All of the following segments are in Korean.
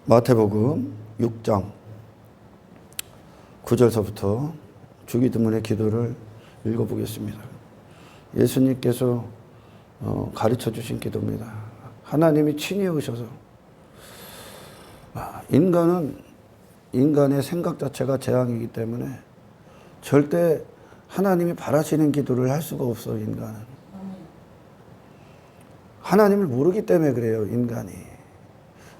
마태복음 6장 9절서부터 주기도문의 기도를 읽어보겠습니다. 예수님께서 가르쳐 주신 기도입니다. 하나님이 친히 오셔서 인간은 인간의 생각 자체가 재앙이기 때문에 절대 하나님이 바라시는 기도를 할 수가 없어. 인간은 하나님을 모르기 때문에 그래요. 인간이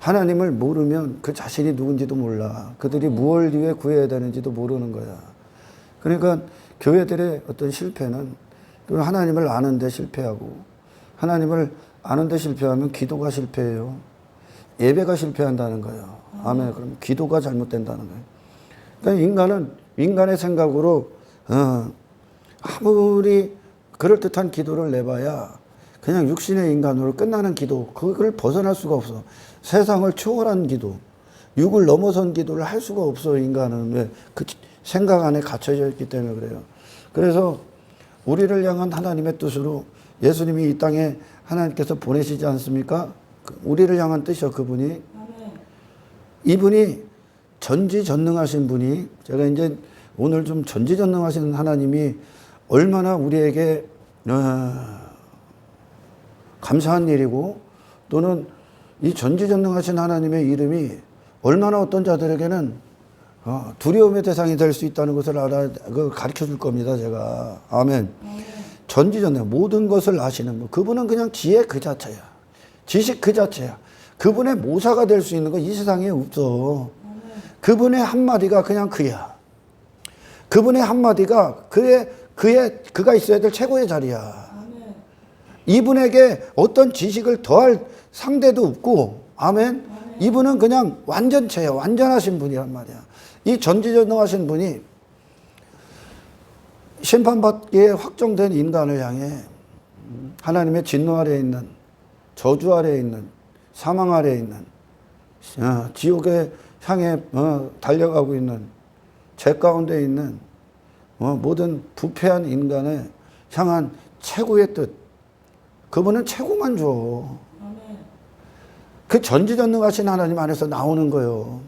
하나님을 모르면 그 자신이 누군지도 몰라. 그들이 무엇을 위해 구해야 되는지도 모르는 거야. 그러니까 교회들의 어떤 실패는 하나님을 아는데 실패하고, 하나님을 아는데 실패하면 기도가 실패해요. 예배가 실패한다는 거예요. 아멘. 그럼 기도가 잘못된다는 거예요. 그러니까 인간은 인간의 생각으로 아무리 그럴듯한 기도를 내봐야 그냥 육신의 인간으로 끝나는 기도, 그걸 벗어날 수가 없어. 세상을 초월한 기도, 육을 넘어선 기도를 할 수가 없어. 인간은 왜? 그 생각 안에 갇혀져 있기 때문에 그래요. 그래서 우리를 향한 하나님의 뜻으로 예수님이 이 땅에 하나님께서 보내시지 않습니까? 우리를 향한 뜻이요. 그분이 이분이 전지전능하신 분이, 제가 이제 오늘 좀 전지전능하신 하나님이 얼마나 우리에게 감사한 일이고, 또는 이 전지전능하신 하나님의 이름이 얼마나 어떤 자들에게는 두려움의 대상이 될 수 있다는 것을 가르쳐 줄 겁니다. 제가. 아멘. 전지전능, 모든 것을 아시는 분. 그분은 그냥 지혜 그 자체야. 지식 그 자체야. 그분의 모사가 될 수 있는 거 이 세상에 없어. 그분의 한마디가 그냥 그야. 그분의 한마디가 그가 있어야 될 최고의 자리야. 이분에게 어떤 지식을 더할 상대도 없고, 아멘. 이분은 그냥 완전체야. 완전하신 분이란 말이야. 이 전지전능하신 분이 심판받기에 확정된 인간을 향해 하나님의 진노 아래에 있는, 저주 아래에 있는, 사망 아래에 있는, 지옥에 향해 달려가고 있는, 죄 가운데 있는 모든 부패한 인간을 향한 최고의 뜻, 그분은 최고만 줘. 그 전지전능하신 하나님 안에서 나오는 거예요.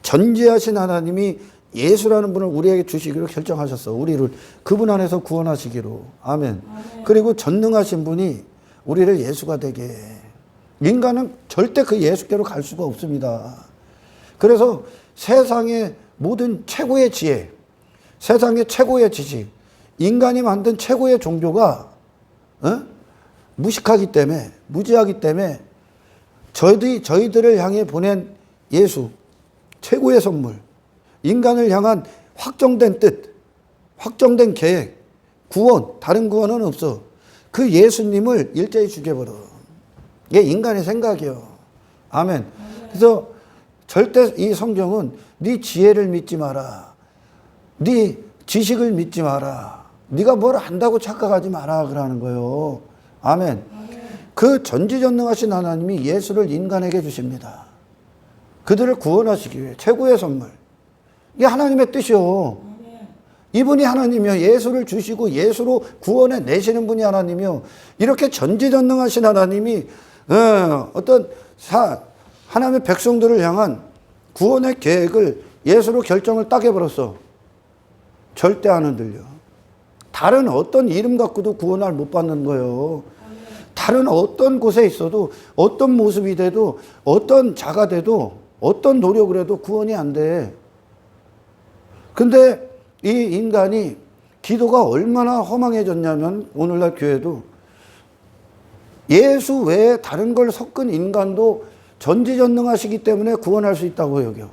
전지하신 하나님이 예수라는 분을 우리에게 주시기로 결정하셨어. 우리를 그분 안에서 구원하시기로. 아멘. 그리고 전능하신 분이 우리를 예수가 되게 해. 인간은 절대 그 예수께로 갈 수가 없습니다. 그래서 세상의 모든 최고의 지혜, 세상의 최고의 지식, 인간이 만든 최고의 종교가 무식하기 때문에, 무지하기 때문에 저희들을 향해 보낸 예수, 최고의 선물, 인간을 향한 확정된 뜻, 확정된 계획, 구원, 다른 구원은 없어. 그 예수님을 일제히 죽여버려. 이게 인간의 생각이요. 아멘. 그래서 절대 이 성경은 네 지혜를 믿지 마라. 네 지식을 믿지 마라. 네가 뭘 안다고 착각하지 마라. 그러는 거예요. 아멘. 그 전지전능하신 하나님이 예수를 인간에게 주십니다. 그들을 구원하시기 위해 최고의 선물. 이게 하나님의 뜻이요. 이분이 하나님이요. 예수를 주시고 예수로 구원해 내시는 분이 하나님이요. 이렇게 전지전능하신 하나님이 어떤 하나님의 백성들을 향한 구원의 계획을 예수로 결정을 딱 해버렸어. 절대 안 흔들려. 다른 어떤 이름 갖고도 구원을 못 받는 거예요. 다른 어떤 곳에 있어도, 어떤 모습이 돼도, 어떤 자가 돼도, 어떤 노력을 해도 구원이 안 돼. 근데 이 인간이 기도가 얼마나 허망해졌냐면, 오늘날 교회도 예수 외에 다른 걸 섞은 인간도 전지전능하시기 때문에 구원할 수 있다고 여겨.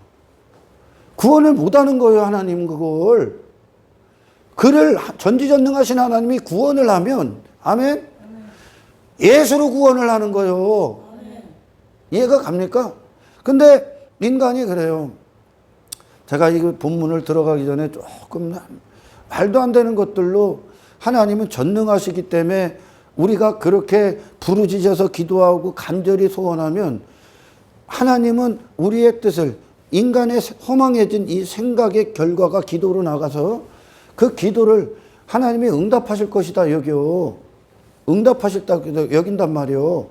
구원을 못하는 거예요. 하나님 그걸. 그를 전지전능하신 하나님이 구원을 하면, 아멘? 예수로 구원을 하는 거예요. 이해가 갑니까? 근데 인간이 그래요. 제가 이 본문을 들어가기 전에 조금 말도 안 되는 것들로 하나님은 전능하시기 때문에 우리가 그렇게 부르짖어서 기도하고 간절히 소원하면 하나님은 우리의 뜻을, 인간의 허망해진 이 생각의 결과가 기도로 나가서 그 기도를 하나님이 응답하실 것이다 여겨. 응답하셨다고 여긴단 말이요.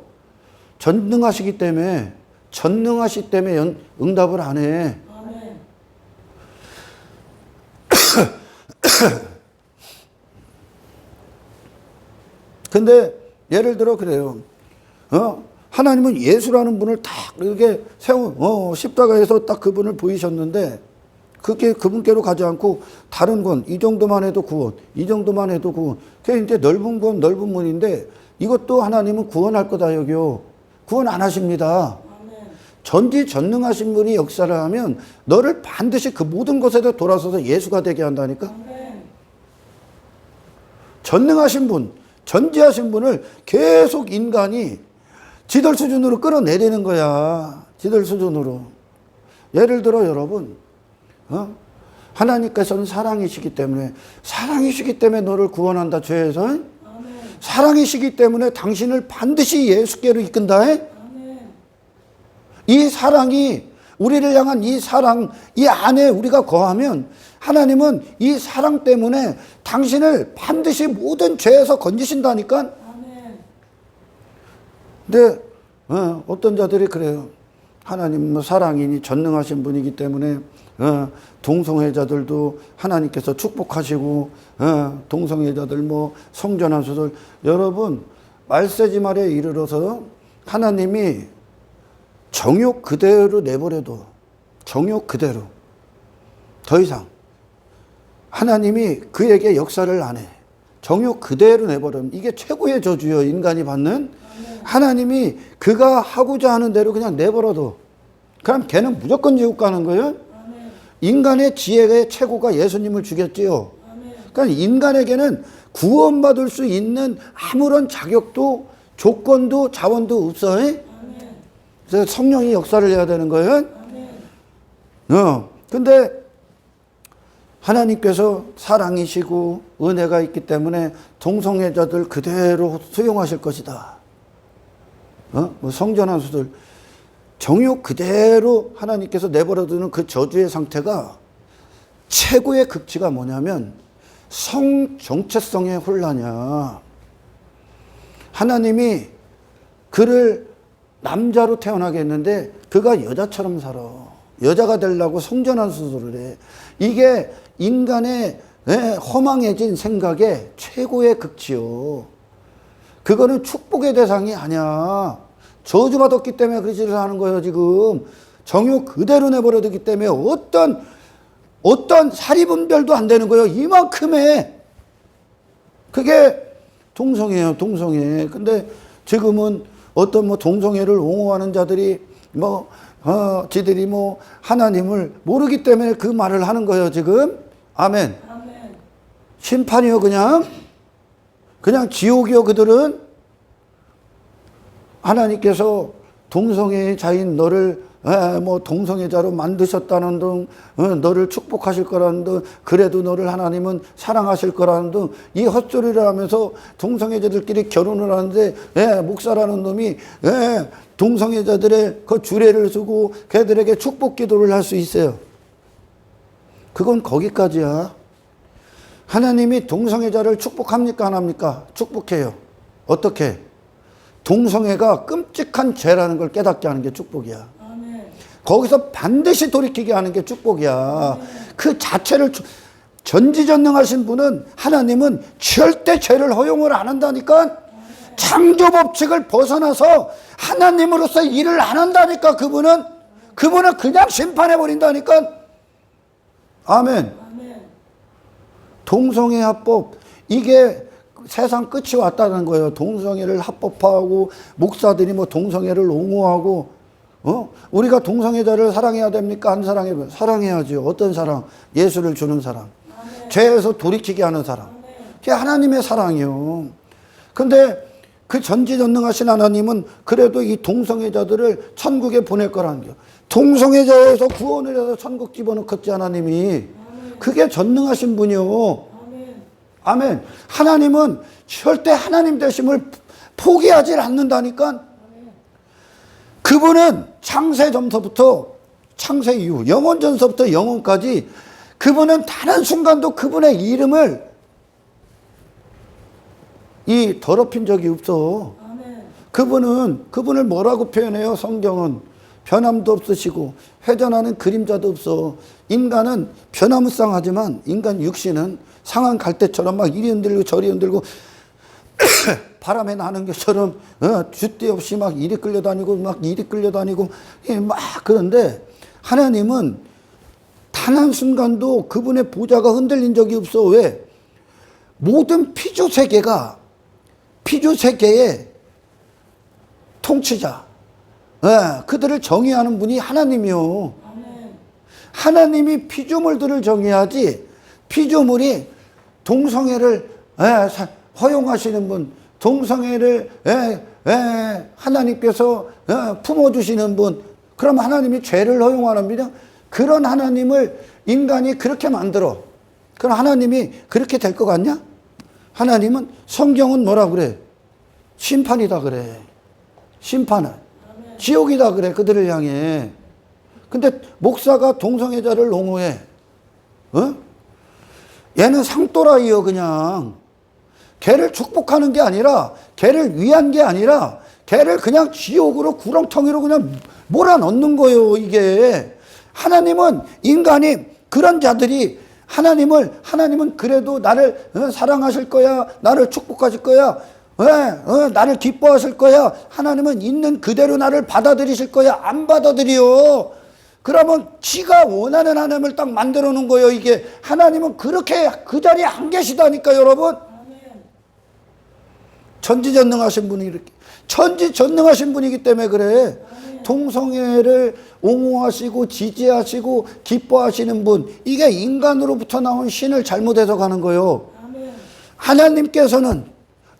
전능하시기 때문에 전능하시 때문에 응답을 안 해. 아멘. 근데 예를 들어 그래요. 하나님은 예수라는 분을 딱 이렇게 십자가에서 딱 그분을 보이셨는데 그게 그분께로 가지 않고 다른 건 이 정도만 해도 구원, 이 정도만 해도 구원. 그게 이제 넓은 건 넓은 문인데 이것도 하나님은 구원할 거다 여기요. 구원 안 하십니다. 전지전능하신 분이 역사를 하면 너를 반드시 그 모든 것에도 돌아서서 예수가 되게 한다니까. 아멘. 전능하신 분, 전지하신 분을 계속 인간이 지들 수준으로 끌어내리는 거야. 지들 수준으로. 예를 들어 여러분, 하나님께서는 사랑이시기 때문에 너를 구원한다 죄에서. 아멘. 사랑이시기 때문에 당신을 반드시 예수께로 이끈다. 아멘. 이 사랑이 우리를 향한 이 사랑 이 안에 우리가 거하면 하나님은 이 사랑 때문에 당신을 반드시 모든 죄에서 건지신다니까. 아멘. 근데 어떤 자들이 그래요. 하나님은 사랑이니 전능하신 분이기 때문에 동성애자들도 하나님께서 축복하시고 동성애자들 뭐 성전환수들 여러분 말세지 말에 이르러서 하나님이 정욕 그대로 내버려도 정욕 그대로 더 이상 하나님이 그에게 역사를 안 해. 정욕 그대로 내버리면 이게 최고의 저주요. 인간이 받는. 하나님이 그가 하고자 하는 대로 그냥 내버려둬. 그럼 걔는 무조건 지옥 가는 거예요. 인간의 지혜의 최고가 예수님을 죽였지요. 그러니까 인간에게는 구원받을 수 있는 아무런 자격도 조건도 자원도 없어. 그래서 성령이 역사를 해야 되는 거예요. 근데 하나님께서 사랑이시고 은혜가 있기 때문에 동성애자들 그대로 수용하실 것이다. 뭐 성전환수들 정욕 그대로 하나님께서 내버려두는 그 저주의 상태가 최고의 극치가 뭐냐면 성 정체성의 혼란이야. 하나님이 그를 남자로 태어나게 했는데 그가 여자처럼 살아. 여자가 되려고 성전환수술을 해. 이게 인간의 허망해진 생각의 최고의 극치요. 그거는 축복의 대상이 아니야. 저주받았기 때문에 그 짓을 하는 거예요, 지금. 정욕 그대로 내버려두기 때문에 어떤 사리분별도 안 되는 거예요. 이만큼의. 그게 동성애예요, 동성애. 근데 지금은 어떤 뭐 동성애를 옹호하는 자들이 지들이 하나님을 모르기 때문에 그 말을 하는 거예요, 지금. 아멘. 아멘. 심판이요, 그냥 지옥이요, 그들은. 하나님께서 동성애의 자인 너를 동성애자로 만드셨다는 등 너를 축복하실 거라는 등 그래도 너를 하나님은 사랑하실 거라는 등 이 헛소리를 하면서 동성애자들끼리 결혼을 하는데 목사라는 놈이 동성애자들의 그 주례를 쓰고 걔들에게 축복 기도를 할 수 있어요. 그건 거기까지야. 하나님이 동성애자를 축복합니까 안 합니까? 축복해요. 어떻게? 동성애가 끔찍한 죄라는 걸 깨닫게 하는 게 축복이야. 아멘. 거기서 반드시 돌이키게 하는 게 축복이야. 그 자체를 전지전능하신 분은 하나님은 절대 죄를 허용을 안 한다니까. 창조 법칙을 벗어나서 하나님으로서 일을 안 한다니까. 그분은 그냥 심판해 버린다니까. 아멘. 동성애 합법 이게 세상 끝이 왔다는 거예요. 동성애를 합법화하고 목사들이 동성애를 옹호하고 우리가 동성애자를 사랑해야 됩니까? 안 사랑해야지. 어떤 사랑? 예수를 주는 사랑. 죄에서 돌이키게 하는 사랑. 그게 하나님의 사랑이요. 근데 그 전지전능하신 하나님은 그래도 이 동성애자들을 천국에 보낼 거라는 거예요. 동성애자에서 구원을 해서 천국 집어넣겠지 하나님이. 그게 전능하신 분이요. 아멘. 하나님은 절대 하나님 되심을 포기하지 않는다니까. 그분은 창세 전서부터 창세 이후 영원 전서부터 영원까지 그분은 단 한 순간도 그분의 이름을 더럽힌 적이 없어. 그분을 뭐라고 표현해요? 성경은 변함도 없으시고 회전하는 그림자도 없어. 인간은 변화무쌍하지만 인간 육신은 상한 갈대처럼 막 이리 흔들고 저리 흔들고 바람에 나는 것처럼 줏대 없이 막 이리 끌려다니고 막 이리 끌려다니고 막 그런데 하나님은 단 한순간도 그분의 보좌가 흔들린 적이 없어. 왜? 모든 피조세계가 피조세계의 통치자, 그들을 정의하는 분이 하나님이요. 하나님이 피조물들을 정의하지 피조물이 동성애를 허용하시는 분, 동성애를 하나님께서 품어주시는 분, 그럼 하나님이 죄를 허용하랍니다. 그런 하나님을 인간이 그렇게 만들어. 그럼 하나님이 그렇게 될 것 같냐? 하나님은 성경은 뭐라 그래? 심판이다 그래. 심판을. 지옥이다 그래. 그들을 향해. 근데 목사가 동성애자를 옹호해. 얘는 상또라이요 그냥. 걔를 축복하는 게 아니라, 걔를 위한 게 아니라, 걔를 그냥 지옥으로 구렁텅이로 그냥 몰아넣는 거예요, 이게. 하나님은 인간이 그런 자들이 하나님은 그래도 나를 사랑하실 거야, 나를 축복하실 거야, 나를 기뻐하실 거야, 하나님은 있는 그대로 나를 받아들이실 거야, 안 받아들여. 그러면 지가 원하는 하나님을 딱 만들어 놓은 거예요, 이게. 하나님은 그렇게 그 자리에 안 계시다니까, 여러분. 전지전능하신 분이 이렇게 전지전능하신 분이기 때문에 그래. 동성애를 옹호하시고 지지하시고 기뻐하시는 분, 이게 인간으로부터 나온 신을 잘못 해석하는 거예요. 하나님께서는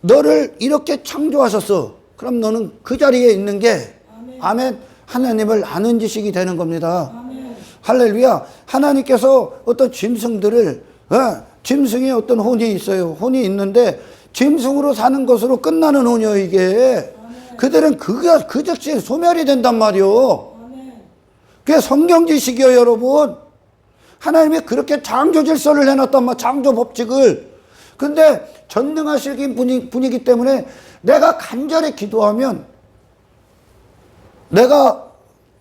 너를 이렇게 창조하셨어. 그럼 너는 그 자리에 있는 게 아멘, 하나님을 아는 지식이 되는 겁니다. 할렐루야. 하나님께서 어떤 짐승들을 짐승이 어떤 혼이 있어요. 혼이 있는데 짐승으로 사는 것으로 끝나는 혼이요, 이게. 그들은 그 즉시 소멸이 된단 말이요. 그게 성경 지식이요, 여러분. 하나님이 그렇게 창조 질서를 해놨단 말, 창조 법칙을. 근데 전능하신 분이기 때문에 내가 간절히 기도하면 내가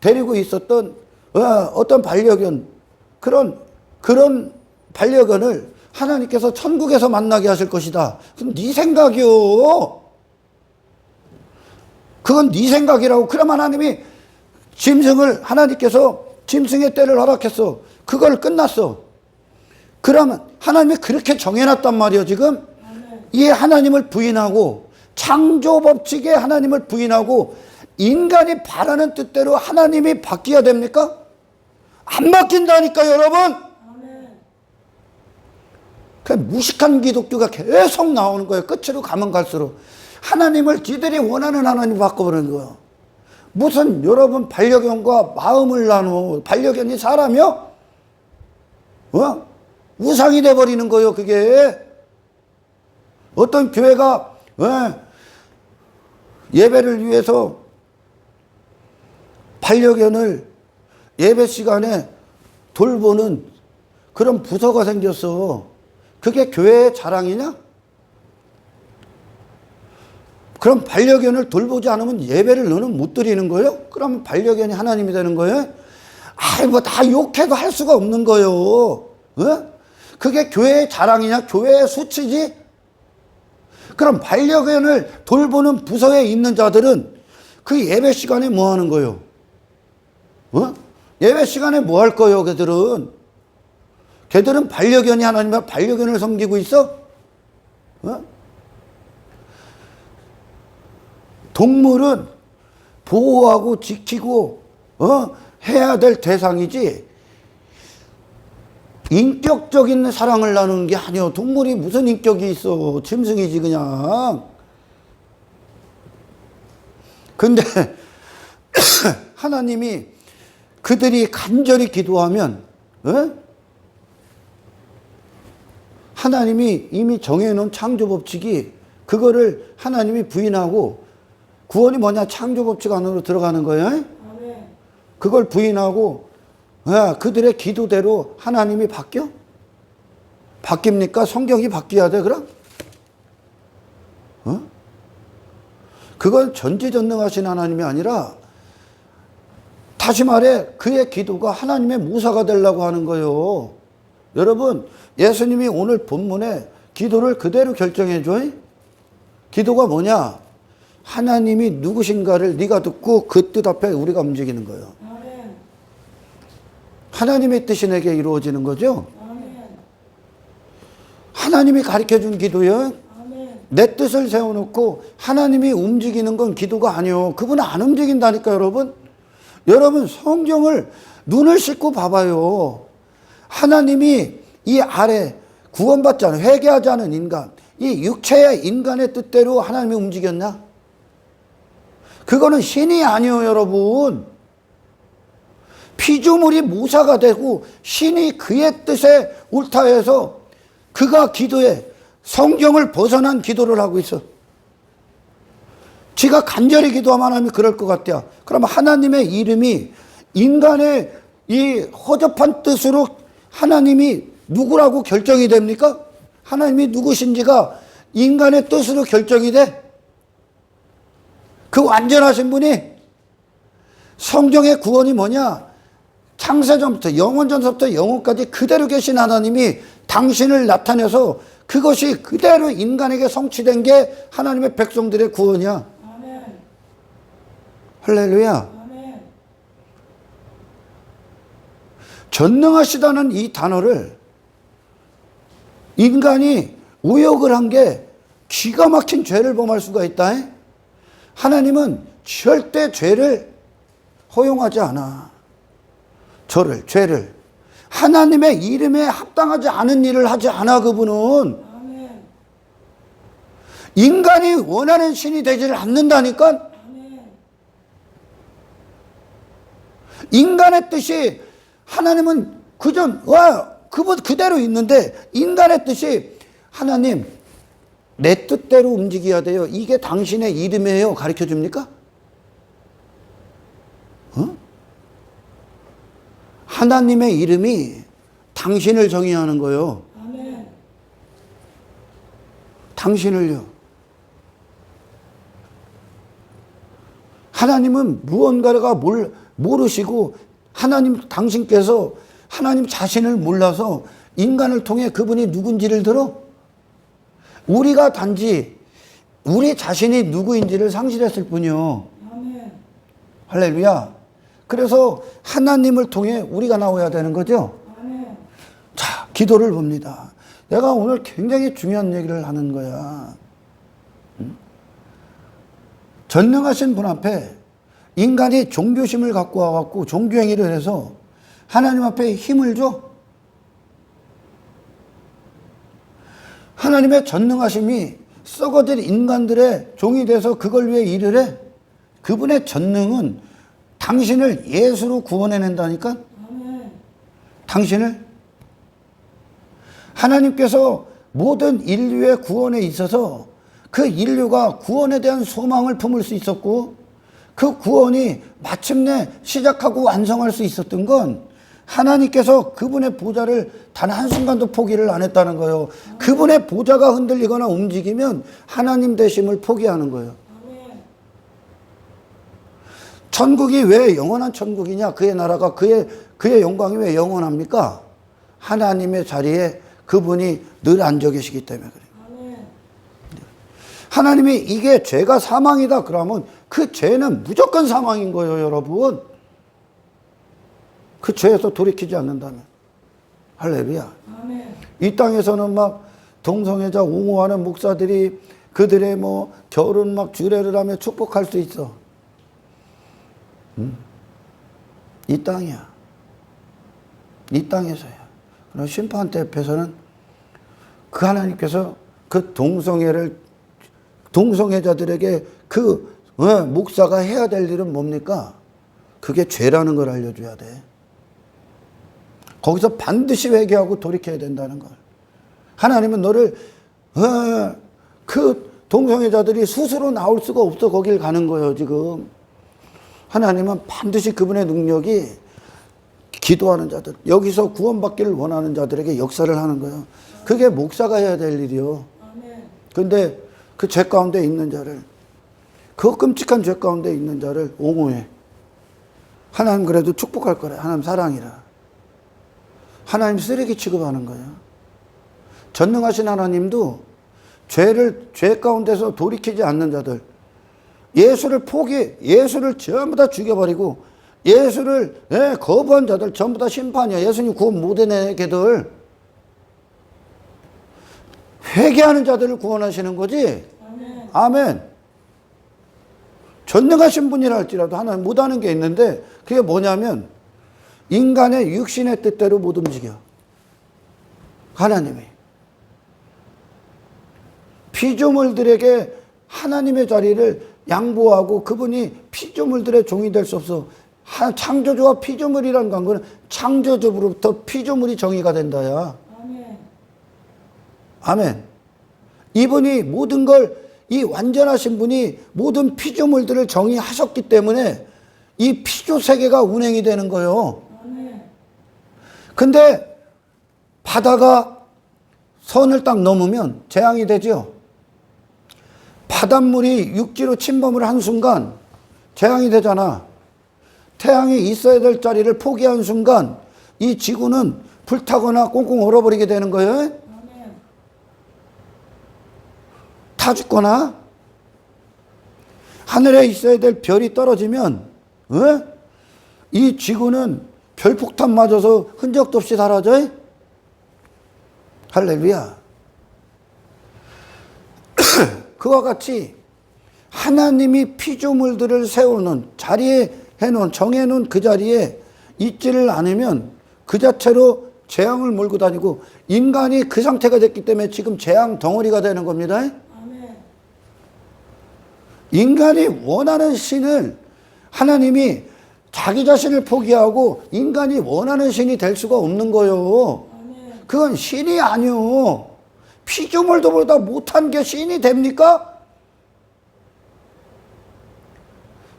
데리고 있었던 어떤 반려견, 그런 반려견을 하나님께서 천국에서 만나게 하실 것이다. 그럼 네 생각이요. 그건 네 생각이라고. 그럼 하나님께서 짐승의 때를 허락했어. 그걸 끝났어. 그러면 하나님이 그렇게 정해놨단 말이에요, 지금. 이 하나님을 부인하고, 창조 법칙에 하나님을 부인하고, 인간이 바라는 뜻대로 하나님이 바뀌어야 됩니까? 안 바뀐다니까, 여러분. 그 무식한 기독교가 계속 나오는 거예요. 끝으로 가면 갈수록. 하나님을 지들이 원하는 하나님 바꿔버리는 거예요. 무슨 여러분 반려견과 마음을 나누어. 반려견이 사람이요? 우상이 돼버리는 거예요, 그게. 어떤 교회가 예배를 위해서 반려견을 예배 시간에 돌보는 그런 부서가 생겼어. 그게 교회의 자랑이냐? 그럼 반려견을 돌보지 않으면 예배를 너는 못 드리는 거예요? 그러면 반려견이 하나님이 되는 거예요? 뭐 다 욕해도 할 수가 없는 거예요. 그게 교회의 자랑이냐? 교회의 수치지? 그럼 반려견을 돌보는 부서에 있는 자들은 그 예배 시간에 뭐 하는 거예요? 예배 시간에 뭐 할 거예요, 걔들은 반려견이 하나님이야. 반려견을 섬기고 있어? 동물은 보호하고 지키고 해야 될 대상이지 인격적인 사랑을 나누는 게 아니요. 동물이 무슨 인격이 있어. 짐승이지 그냥. 근데 하나님이 그들이 간절히 기도하면 하나님이 이미 정해놓은 창조법칙이 그거를 하나님이 부인하고 구원이 뭐냐? 창조법칙 안으로 들어가는 거예요. 그걸 부인하고 그들의 기도대로 하나님이 바뀌어? 바뀝니까? 성경이 바뀌어야 돼 그럼? 그건 전지전능하신 하나님이 아니라 다시 말해 그의 기도가 하나님의 모사가 되려고 하는 거예요. 여러분, 예수님이 오늘 본문에 기도를 그대로 결정해 줘요. 기도가 뭐냐? 하나님이 누구신가를 네가 듣고 그 뜻 앞에 우리가 움직이는 거예요. 아멘. 하나님의 뜻이 내게 이루어지는 거죠. 아멘. 하나님이 가르쳐준 기도요. 아멘. 내 뜻을 세워놓고 하나님이 움직이는 건 기도가 아니에요. 그분은 안 움직인다니까 여러분. 여러분 성경을 눈을 씻고 봐봐요. 하나님이 이 아래 구원받지 않은 회개하지 않은 인간, 이 육체의 인간의 뜻대로 하나님이 움직였나? 그거는 신이 아니에요 여러분. 피조물이 모사가 되고 신이 그의 뜻에 옳다해서 그가 기도에 성경을 벗어난 기도를 하고 있어. 지가 간절히 기도하면 하나님이 그럴 것 같아요. 그럼 하나님의 이름이 인간의 이 허접한 뜻으로 하나님이 누구라고 결정이 됩니까? 하나님이 누구신지가 인간의 뜻으로 결정이 돼? 그 완전하신 분이 성경의 구원이 뭐냐? 창세전부터 영원전서부터 영원까지 그대로 계신 하나님이 당신을 나타내서 그것이 그대로 인간에게 성취된 게 하나님의 백성들의 구원이야. 아멘. 할렐루야. 아멘. 전능하시다는 이 단어를 인간이 오역을 한 게 기가 막힌 죄를 범할 수가 있다. 하나님은 절대 죄를 허용하지 않아. 죄를. 하나님의 이름에 합당하지 않은 일을 하지 않아 그분은. 아멘. 인간이 원하는 신이 되지를 않는다니까. 아멘. 인간의 뜻이 하나님은 그분 그대로 있는데 인간의 뜻이 하나님 내 뜻대로 움직여야 돼요. 이게 당신의 이름이에요. 가르쳐 줍니까? 하나님의 이름이 당신을 정의하는 거예요. 아멘. 당신을요. 하나님은 무언가가 모르시고 당신께서 하나님 자신을 몰라서 인간을 통해 그분이 누군지를 들어? 우리가 단지 우리 자신이 누구인지를 상실했을 뿐이요. 아멘. 할렐루야. 그래서 하나님을 통해 우리가 나와야 되는 거죠. 아멘. 자, 기도를 봅니다. 내가 오늘 굉장히 중요한 얘기를 하는 거야. 전능하신 분 앞에 인간이 종교심을 갖고 와갖고 종교행위를 해서 하나님 앞에 힘을 줘? 하나님의 전능하심이 썩어질 인간들의 종이 돼서 그걸 위해 일을 해? 그분의 전능은 당신을 예수로 구원해낸다니까? 아멘. 당신을? 하나님께서 모든 인류의 구원에 있어서 그 인류가 구원에 대한 소망을 품을 수 있었고 그 구원이 마침내 시작하고 완성할 수 있었던 건 하나님께서 그분의 보좌를 단 한순간도 포기를 안 했다는 거예요. 그분의 보좌가 흔들리거나 움직이면 하나님 되심을 포기하는 거예요. 천국이 왜 영원한 천국이냐? 그의 나라가 그의 영광이 왜 영원합니까? 하나님의 자리에 그분이 늘 앉아 계시기 때문에 그래요. 하나님이 이게 죄가 사망이다 그러면 그 죄는 무조건 사망인 거예요, 여러분. 그 죄에서 돌이키지 않는다면. 할렐루야. 아멘. 이 땅에서는 막 동성애자 옹호하는 목사들이 그들의 결혼 막 주례를 하며 축복할 수 있어. 이 땅이야. 이 땅에서야. 그럼 심판대 앞에서는 그 하나님께서 그 동성애자들에게 목사가 해야 될 일은 뭡니까? 그게 죄라는 걸 알려줘야 돼. 거기서 반드시 회개하고 돌이켜야 된다는 걸. 하나님은 너를 그 동성애자들이 스스로 나올 수가 없어 거길 가는 거예요 지금. 하나님은 반드시 그분의 능력이 기도하는 자들, 여기서 구원받기를 원하는 자들에게 역사를 하는 거예요. 그게 목사가 해야 될 일이요. 그런데 그 죄 가운데 있는 자를, 그 끔찍한 죄 가운데 있는 자를 옹호해. 하나님 그래도 축복할 거래. 하나님 사랑이라. 하나님 쓰레기 취급하는 거예요. 전능하신 하나님도 죄 가운데서 돌이키지 않는 자들, 예수를 예수를 전부 다 죽여버리고 예수를 거부한 자들 전부 다 심판이야. 예수님 구원 못한 애들, 회개하는 자들을 구원하시는 거지. 아멘. 아멘. 전능하신 분이라 할지라도 하나님 못하는 게 있는데, 그게 뭐냐면 인간의 육신의 뜻대로 못 움직여. 하나님이 피조물들에게 하나님의 자리를 양보하고 그분이 피조물들의 종이 될 수 없어. 창조주와 피조물이라는 관계는 창조주로부터 피조물이 정의가 된다야. 아멘. 아멘. 이분이 모든 걸, 이 완전하신 분이 모든 피조물들을 정의하셨기 때문에 이 피조 세계가 운행이 되는 거예요. 아멘. 근데 바다가 선을 딱 넘으면 재앙이 되죠. 바닷물이 육지로 침범을 한 순간 재앙이 되잖아. 태양이 있어야 될 자리를 포기한 순간 이 지구는 불타거나 꽁꽁 얼어버리게 되는 거예요. 아멘. 타 죽거나 하늘에 있어야 될 별이 떨어지면 이 지구는 별폭탄 맞아서 흔적도 없이 사라져. 할렐루야. 그와 같이 하나님이 피조물들을 세우는 자리에 해놓은, 정해놓은 그 자리에 있지를 않으면 그 자체로 재앙을 몰고 다니고, 인간이 그 상태가 됐기 때문에 지금 재앙 덩어리가 되는 겁니다. 아멘. 인간이 원하는 신을 하나님이 자기 자신을 포기하고 인간이 원하는 신이 될 수가 없는 거예요. 아멘. 그건 신이 아니요. 피조물들보다 못한 게 신이 됩니까?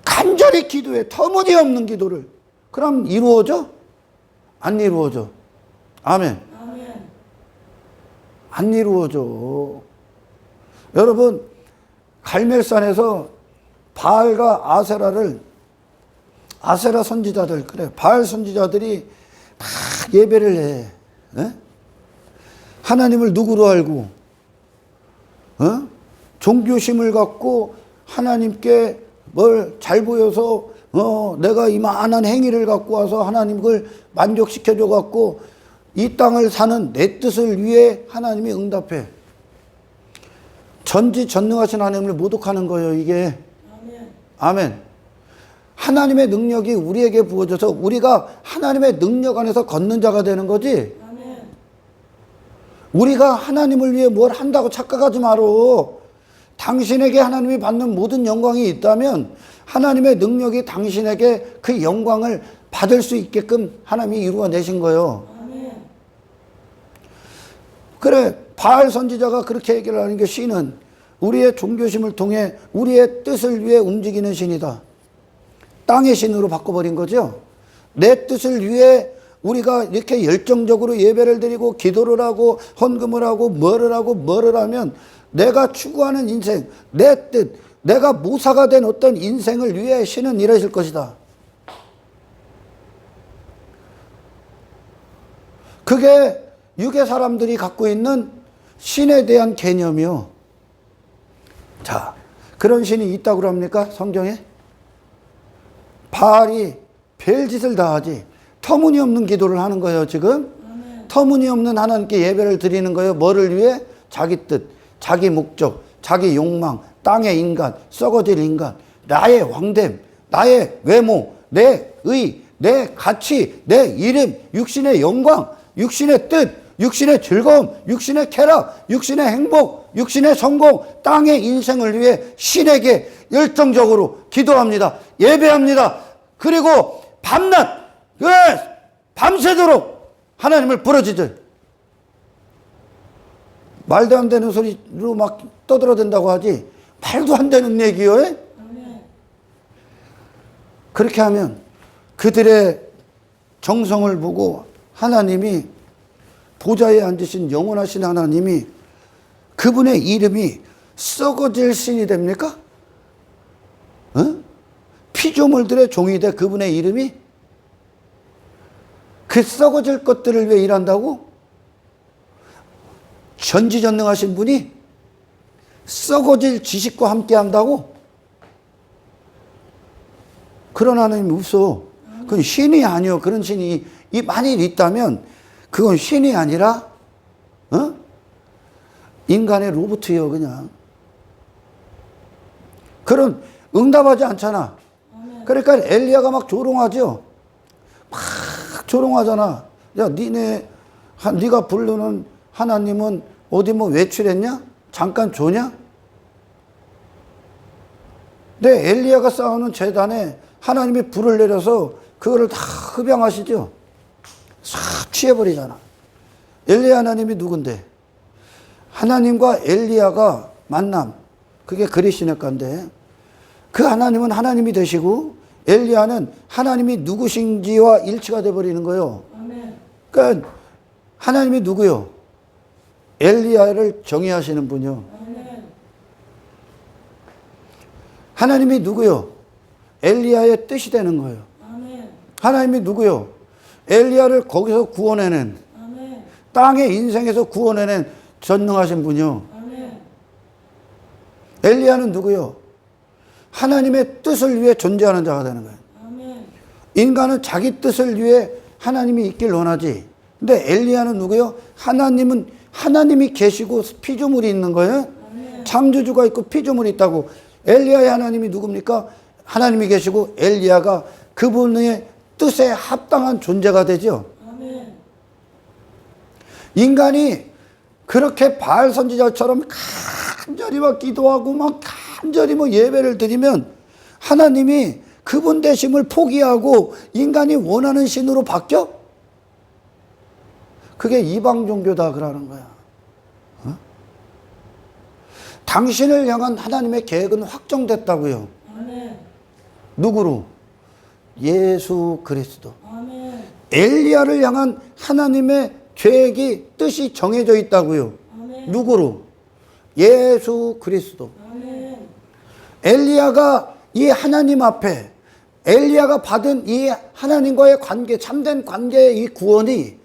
간절히 기도해. 터무니없는 기도를. 그럼 이루어져? 안 이루어져. 아멘. 아멘. 안 이루어져. 여러분, 갈멜산에서 바알과 아세라 선지자들, 바알 선지자들이 막 예배를 해. 에? 하나님을 누구로 알고, 종교심을 갖고 하나님께 뭘 잘 보여서 내가 이만한 행위를 갖고 와서 하나님을 만족시켜줘 갖고 이 땅을 사는 내 뜻을 위해 하나님이 응답해. 전지전능하신 하나님을 모독하는 거예요, 이게. 아멘. 아멘. 하나님의 능력이 우리에게 부어져서 우리가 하나님의 능력 안에서 걷는 자가 되는 거지. 아멘. 우리가 하나님을 위해 뭘 한다고 착각하지 마라. 당신에게 하나님이 받는 모든 영광이 있다면 하나님의 능력이 당신에게 그 영광을 받을 수 있게끔 하나님이 이루어내신 거예요. 아멘. 그래, 바알 선지자가 그렇게 얘기를 하는 게, 신은 우리의 종교심을 통해 우리의 뜻을 위해 움직이는 신이다. 땅의 신으로 바꿔버린 거죠. 내 뜻을 위해 우리가 이렇게 열정적으로 예배를 드리고 기도를 하고 헌금을 하고 뭐를 하면 내가 추구하는 인생, 내 뜻, 내가 모사가 된 어떤 인생을 위해 신은 이러실 것이다. 그게 육의 사람들이 갖고 있는 신에 대한 개념이요. 자, 그런 신이 있다고 합니까? 성경에? 바알이 별짓을 다 하지. 터무니없는 기도를 하는 거예요, 지금. 아멘. 터무니없는 하나님께 예배를 드리는 거예요. 뭐를 위해? 자기 뜻, 자기 목적, 자기 욕망, 땅의 인간, 썩어질 인간, 나의 왕됨, 나의 외모, 내 의, 내 가치, 내 이름, 육신의 영광, 육신의 뜻, 육신의 즐거움, 육신의 쾌락, 육신의 행복, 육신의 성공, 땅의 인생을 위해 신에게 열정적으로 기도합니다. 예배합니다. 그리고 밤낮, 밤새도록 하나님을 부르짖어요. 말도 안 되는 소리로 막 떠들어댄다고 하지, 말도 안 되는 얘기요. 그렇게 하면 그들의 정성을 보고 하나님이, 보좌에 앉으신 영원하신 하나님이, 그분의 이름이 썩어질 신이 됩니까? 피조물들의 종이 돼 그분의 이름이? 그 썩어질 것들을 위해 일한다고? 전지전능하신 분이 썩어질 지식과 함께 한다고? 그런 하나님이 없어. 그건 신이 아니요. 그런 신이 만일 있다면 그건 신이 아니라 인간의 로봇이요 그냥. 그런 응답하지 않잖아. 그러니까 엘리야가 막 조롱하죠. 막 조롱하잖아. 야, 네가 부르는 하나님은 어디 뭐 외출했냐? 잠깐 조냐? 근데 엘리야가 쌓아놓은 제단에 하나님이 불을 내려서 그거를 다 흡양하시죠. 싹 취해버리잖아. 엘리야 하나님이 누군데? 하나님과 엘리야가 만남. 그게 그리시네가인데 그 하나님은 하나님이 되시고 엘리야는 하나님이 누구신지와 일치가 돼버리는 거예요. 그러니까 하나님이 누구요? 엘리야를 정의하시는 분이요. 하나님이 누구요? 엘리야의 뜻이 되는 거예요. 하나님이 누구요? 엘리야를 거기서 구원해낸 땅의 인생에서 구원해낸 전능하신 분이요. 엘리야는 누구요? 하나님의 뜻을 위해 존재하는 자가 되는 거예요. 인간은 자기 뜻을 위해 하나님이 있길 원하지. 근데 엘리야는 누구요? 하나님이 계시고 피조물이 있는 거예요. 창조주가 있고 피조물이 있다고. 엘리야의 하나님이 누굽니까? 하나님이 계시고 엘리야가 그분의 뜻에 합당한 존재가 되죠. 인간이 그렇게 바알 선지자처럼 간절히 막 기도하고 막 간절히 뭐 예배를 드리면 하나님이 그분 되심을 포기하고 인간이 원하는 신으로 바뀌어? 그게 이방 종교다 그러는 거야. 당신을 향한 하나님의 계획은 확정됐다고요. 누구로? 예수 그리스도. 엘리야를 향한 하나님의 계획이 뜻이 정해져 있다고요. 누구로? 예수 그리스도. 엘리야가 이 하나님 앞에 엘리야가 받은 이 하나님과의 관계, 참된 관계의 이 구원이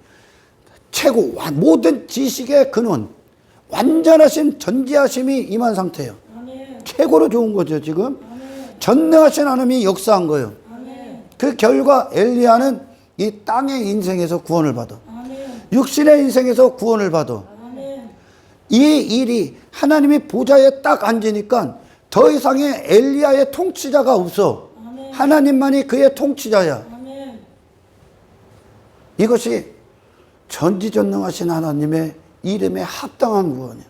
최고 모든 지식의 근원, 완전하신 전지하심이 임한 상태예요. 최고로 좋은 거죠 지금. 전능하신 하나님이 역사한 거예요. 그 결과 엘리야는 이 땅의 인생에서 구원을 받아. 육신의 인생에서 구원을 받아. 이 일이 하나님이 보좌에 딱 앉으니까 더 이상의 엘리야의 통치자가 없어. 하나님만이 그의 통치자야. 이것이 전지전능하신 하나님의 이름에 합당한 구원이야.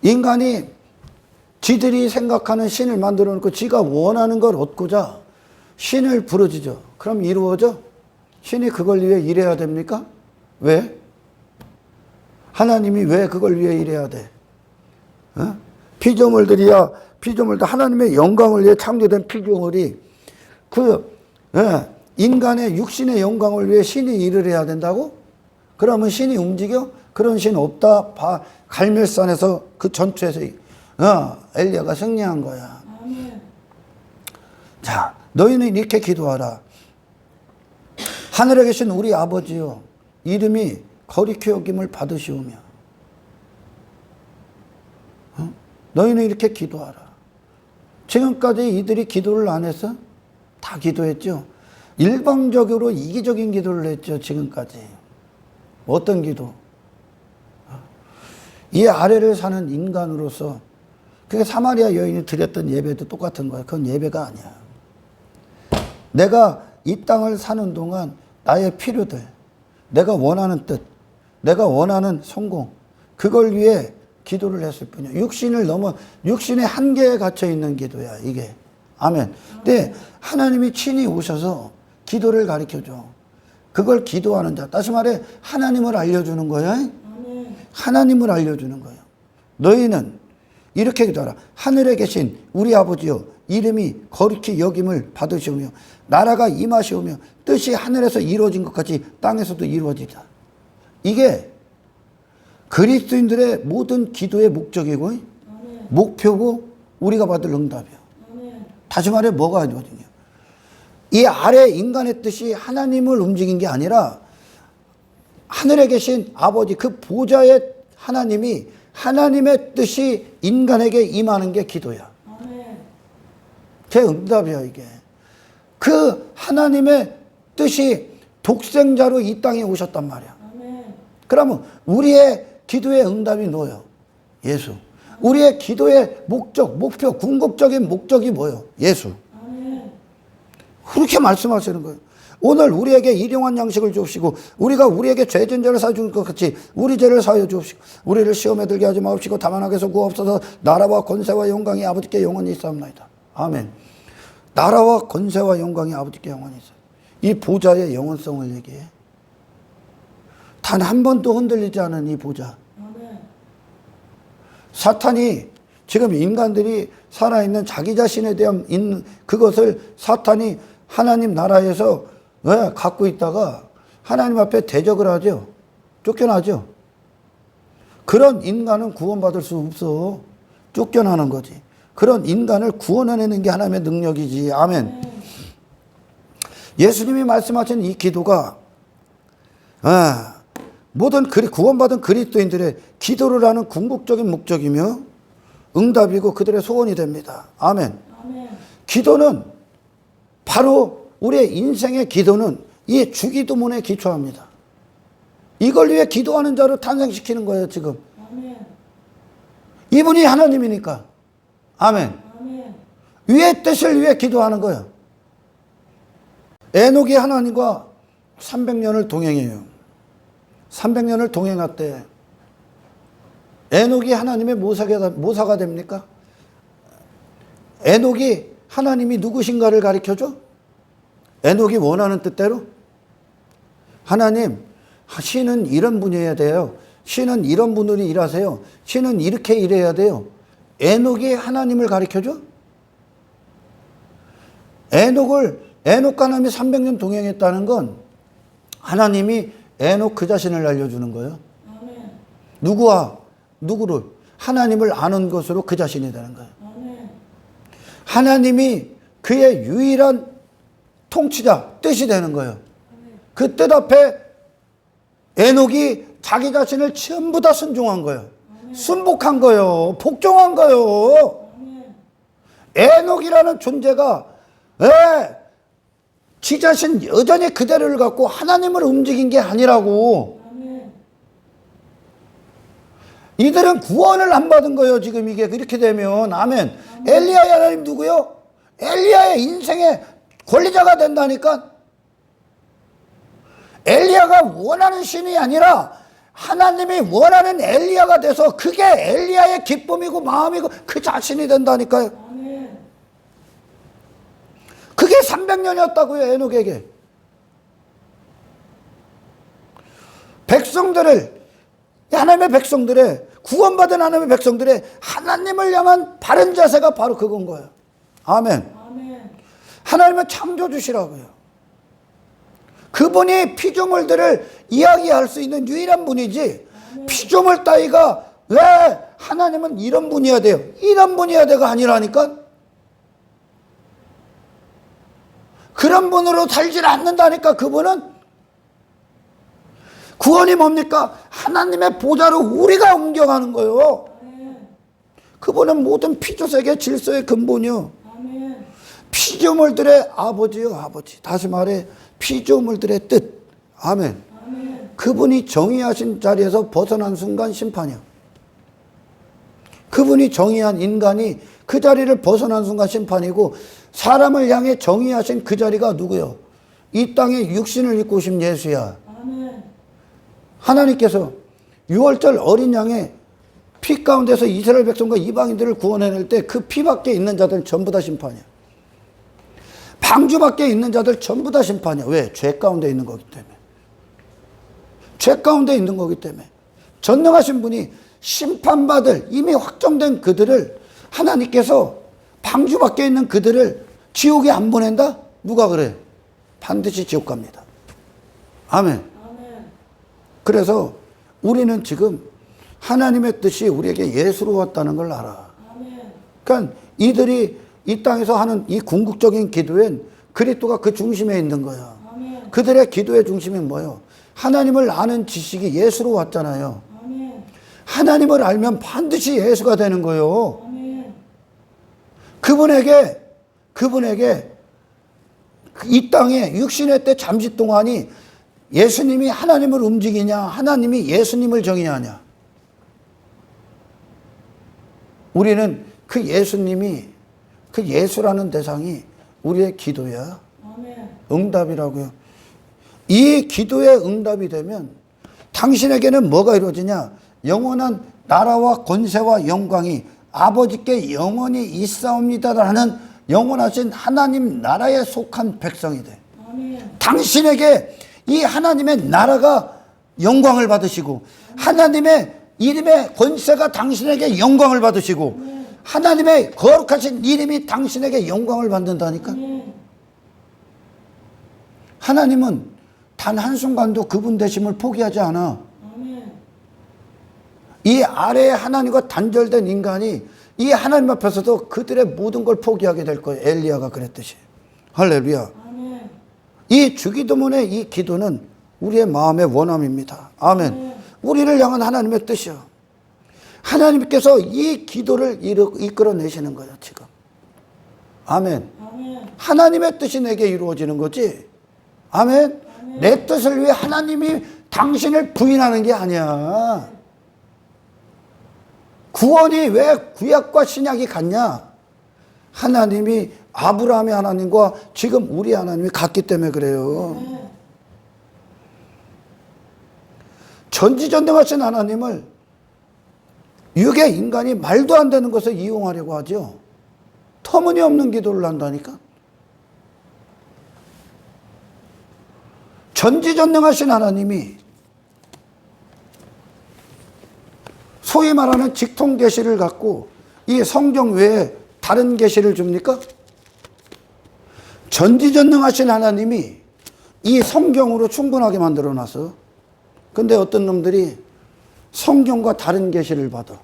인간이 지들이 생각하는 신을 만들어 놓고 지가 원하는 걸 얻고자 신을 부르짖어. 그럼 이루어져? 신이 그걸 위해 일해야 됩니까? 왜? 하나님이 왜 그걸 위해 일해야 돼? 피조물들 하나님의 영광을 위해 창조된 피조물이 인간의 육신의 영광을 위해 신이 일을 해야 된다고? 그러면 신이 움직여? 그런 신 없다. 갈멜산에서 그 전투에서 엘리야가 승리한 거야. 자, 너희는 이렇게 기도하라. 하늘에 계신 우리 아버지요, 이름이 거룩히 여김을 받으시오며. 너희는 이렇게 기도하라. 지금까지 이들이 기도를 안 했어? 다 기도했죠. 일방적으로 이기적인 기도를 했죠. 지금까지. 어떤 기도? 이 아래를 사는 인간으로서 그게 사마리아 여인이 드렸던 예배도 똑같은 거야. 그건 예배가 아니야. 내가 이 땅을 사는 동안 나의 필요들, 내가 원하는 뜻, 내가 원하는 성공, 그걸 위해 기도를 했을 뿐이야. 육신의 한계에 갇혀 있는 기도야, 이게. 아멘. 근데 하나님이 친히 오셔서 기도를 가르쳐 줘. 그걸 기도하는 자. 다시 말해, 하나님을 알려주는 거야. 하나님을 알려주는 거야. 너희는 이렇게 기도하라. 하늘에 계신 우리 아버지여, 이름이 거룩히 여김을 받으시오며, 나라가 임하시오며, 뜻이 하늘에서 이루어진 것 같이 땅에서도 이루어지자. 이게 그리스도인들의 모든 기도의 목적이고 목표고 우리가 받을 응답이야. 다시 말해 뭐가 이루어지냐. 이 아래 인간의 뜻이 하나님을 움직인 게 아니라 하늘에 계신 아버지 그 보좌의 하나님이 하나님의 뜻이 인간에게 임하는 게 기도야. 제 응답이야 이게. 그 하나님의 뜻이 독생자로 이 땅에 오셨단 말이야. 그러면 우리의 기도의 응답이 뭐예요? 예수. 우리의 기도의 목적, 목표, 궁극적인 목적이 뭐예요? 예수. 그렇게 말씀하시는 거예요. 오늘 우리에게 일용한 양식을 주옵시고 우리가 우리에게 죄진자를 사준 것 같이 우리 죄를 사여 주옵시고 우리를 시험에 들게 하지 마옵시고 다만 악에서 구하옵소서. 나라와 권세와 영광이 아버지께 영원히 있사옵나이다. 아멘. 나라와 권세와 영광이 아버지께 영원히 있어. 이 보좌의 영원성을 얘기해. 단 한 번도 흔들리지 않은 이 보좌. 사탄이 지금 인간들이 살아있는 자기 자신에 대한 그것을 사탄이 하나님 나라에서 갖고 있다가 하나님 앞에 대적을 하죠. 쫓겨나죠. 그런 인간은 구원받을 수 없어. 쫓겨나는 거지. 그런 인간을 구원해내는 게 하나님의 능력이지. 아멘. 예수님이 말씀하신 이 기도가 모든 구원받은 그리스도인들의 기도를 하는 궁극적인 목적이며 응답이고 그들의 소원이 됩니다. 아멘. 기도는 바로 우리의 인생의 기도는 이 주기도문에 기초합니다. 이걸 위해 기도하는 자를 탄생시키는 거예요 지금. 이분이 하나님이니까. 아멘. 위의 뜻을 위해 기도하는 거예요. 에녹이 하나님과 300년을 동행해요. 300년을 동행했대. 에녹이 하나님의 모사가 됩니까? 에녹이 하나님이 누구신가를 가르쳐줘? 에녹이 원하는 뜻대로? 하나님, 신은 이런 분이어야 돼요. 신은 이런 분으로 일하세요. 신은 이렇게 일해야 돼요. 에녹이 하나님을 가르쳐줘? 에녹과 하나님이 300년 동행했다는 건 하나님이 에녹 그 자신을 알려주는 거예요. 누구를? 하나님을 아는 것으로 그 자신이 되는 거예요. 하나님이 그의 유일한 통치자, 뜻이 되는 거예요. 그 뜻 앞에 에녹이 자기 자신을 전부 다 순종한 거예요. 순복한 거예요. 복종한 거예요. 에녹이라는 존재가 지 자신 여전히 그대로를 갖고 하나님을 움직인 게 아니라고. 이들은 구원을 안 받은 거예요. 지금 이게 그렇게 되면. 아멘. 엘리야의 하나님 누구요? 엘리야의 인생의 권리자가 된다니까. 엘리야가 원하는 신이 아니라 하나님이 원하는 엘리야가 돼서 그게 엘리야의 기쁨이고 마음이고 그 자신이 된다니까요. 그게 300년이었다고요. 에녹에게. 하나님의 백성들의 구원받은 하나님의 백성들의 하나님을 향한 바른 자세가 바로 그건 거예요. 아멘. 하나님은 창조주시라고요. 그분이 피조물들을 이야기할 수 있는 유일한 분이지 피조물 따위가 왜 하나님은 이런 분이어야 돼요. 이런 분이어야 돼가 아니라니까. 그런 분으로 살질 않는다니까. 그분은 구원이 뭡니까? 하나님의 보좌로 우리가 옮겨가는 거예요. 그분은 모든 피조세계 질서의 근본이요. 피조물들의 아버지요. 아버지. 다시 말해 피조물들의 뜻. 아멘. 그분이 정의하신 자리에서 벗어난 순간 심판이요. 그분이 정의한 인간이 그 자리를 벗어난 순간 심판이고 사람을 향해 정의하신 그 자리가 누구요? 이 땅에 육신을 입고 오신 예수야. 하나님께서 6월절 어린 양의 피 가운데서 이스라엘 백성과 이방인들을 구원해낼 때 그 피 밖에 있는 자들 전부 다 심판이야. 방주 밖에 있는 자들 전부 다 심판이야. 왜? 죄 가운데 있는 거기 때문에. 죄 가운데 있는 거기 때문에. 전능하신 분이 심판받을 이미 확정된 그들을 하나님께서 방주 밖에 있는 그들을 지옥에 안 보낸다? 누가 그래? 반드시 지옥 갑니다. 아멘. 그래서 우리는 지금 하나님의 뜻이 우리에게 예수로웠다는 걸 알아. 그러니까 이들이 이 땅에서 하는 이 궁극적인 기도엔 그리스도가 그 중심에 있는 거야. 아멘. 그들의 기도의 중심이 뭐예요? 하나님을 아는 지식이 예수로 왔잖아요. 아멘. 하나님을 알면 반드시 예수가 되는 거예요. 아멘. 그분에게 이 땅에 육신의 때 잠시 동안이 예수님이 하나님을 움직이냐, 하나님이 예수님을 정의하냐. 우리는 그 예수님이, 그 예수라는 대상이 우리의 기도야. 아멘. 응답이라고요. 이 기도의 응답이 되면 당신에게는 뭐가 이루어지냐? 영원한 나라와 권세와 영광이 아버지께 영원히 있사옵니다라는 영원하신 하나님 나라에 속한 백성이 돼. 아멘. 당신에게 이 하나님의 나라가 영광을 받으시고 하나님의 이름의 권세가 당신에게 영광을 받으시고 하나님의 거룩하신 이름이 당신에게 영광을 받는다니까. 하나님은 단 한순간도 그분 되심을 포기하지 않아. 이 아래에 하나님과 단절된 인간이 이 하나님 앞에서도 그들의 모든 걸 포기하게 될 거예요. 엘리야가 그랬듯이. 할렐루야. 아멘. 이 주기도문의 이 기도는 우리의 마음의 원함입니다. 아멘. 우리를 향한 하나님의 뜻이요. 하나님께서 이 기도를 이끌어내시는 거예요, 지금. 아멘. 아멘. 하나님의 뜻이 내게 이루어지는 거지. 아멘. 아멘. 내 뜻을 위해 하나님이 당신을 부인하는 게 아니야. 구원이 왜 구약과 신약이 같냐? 하나님이 아브라함의 하나님과 지금 우리 하나님이 같기 때문에 그래요. 전지전능하신 하나님을 육의 인간이 말도 안 되는 것을 이용하려고 하죠. 터무니없는 기도를 한다니까. 전지전능하신 하나님이 소위 말하는 직통 계시를 갖고 이 성경 외에 다른 계시를 줍니까? 전지전능하신 하나님이 이 성경으로 충분하게 만들어 놨어. 근데 어떤 놈들이 성경과 다른 계시를 받아.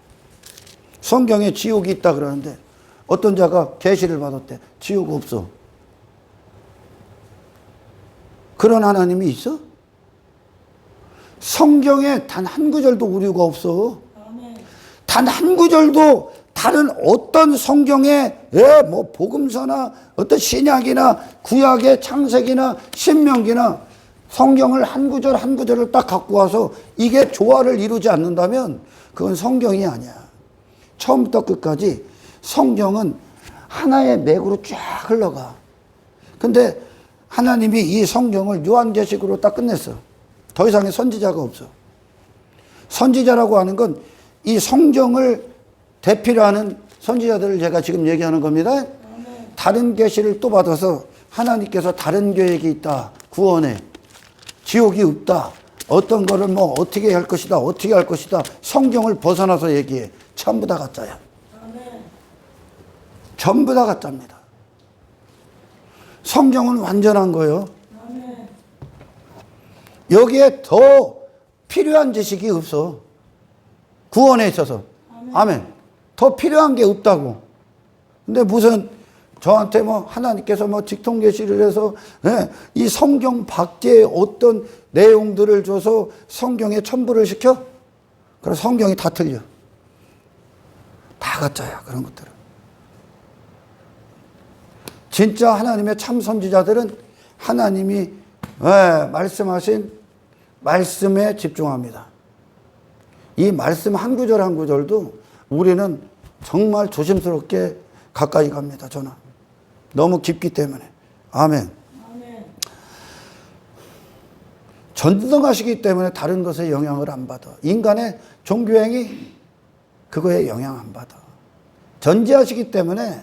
성경에 지옥이 있다 그러는데 어떤 자가 계시를 받았대. 지옥 없어. 그런 하나님이 있어? 성경에 단 한 구절도 오류가 없어. 단 한 구절도 다른 어떤 성경에 뭐 복음서나 어떤 신약이나 구약의 창세기나 신명기나 성경을 한 구절 한 구절을 딱 갖고 와서 이게 조화를 이루지 않는다면 그건 성경이 아니야. 처음부터 끝까지 성경은 하나의 맥으로 쫙 흘러가. 근데 하나님이 이 성경을 요한계시록으로 딱 끝냈어. 더 이상의 선지자가 없어. 선지자라고 하는 건 이 성경을 대표로 하는 선지자들을 제가 지금 얘기하는 겁니다. 다른 계시를 또 받아서 하나님께서 다른 계획이 있다. 구원에. 지옥이 없다. 어떤 거를 뭐 어떻게 할 것이다. 어떻게 할 것이다. 성경을 벗어나서 얘기해. 전부 다 가짜야. 전부 다 가짜입니다. 성경은 완전한 거예요. 여기에 더 필요한 지식이 없어. 구원에 있어서. 아멘. 더 필요한 게 없다고. 근데 무슨 저한테 뭐 하나님께서 뭐 직통계시를 해서 이 성경 밖에 어떤 내용들을 줘서 성경에 첨부를 시켜? 그럼 성경이 다 틀려. 다 가짜야, 그런 것들은. 진짜 하나님의 참 선지자들은 하나님이 말씀하신 말씀에 집중합니다. 이 말씀 한 구절 한 구절도 우리는 정말 조심스럽게 가까이 갑니다. 저는 너무 깊기 때문에. 아멘. 전능하시기 때문에 다른 것에 영향을 안 받아. 인간의 종교행위 그거에 영향 안 받아. 전지하시기 때문에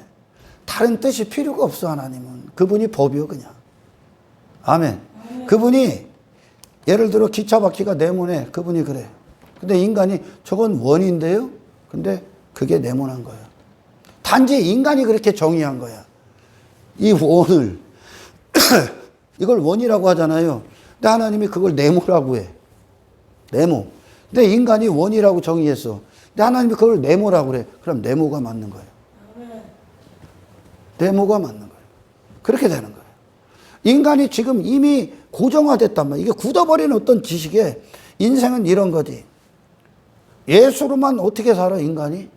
다른 뜻이 필요가 없어. 하나님은 그분이 법이요 그냥. 아멘. 그분이 예를 들어 기차 바퀴가 네모네. 그분이 그래. 근데 인간이 저건 원인데요. 근데 그게 네모난 거예요. 단지 인간이 그렇게 정의한 거야. 이 원을 이걸 원이라고 하잖아요. 근데 하나님이 그걸 네모라고 해. 네모. 근데 인간이 원이라고 정의했어. 근데 하나님이 그걸 네모라고 그래. 그럼 네모가 맞는 거예요. 네모가 맞는 거예요. 그렇게 되는 거예요. 인간이 지금 이미 고정화됐단 말이야. 이게 굳어버린 어떤 지식에 인생은 이런 거지. 예수로만 어떻게 살아, 인간이?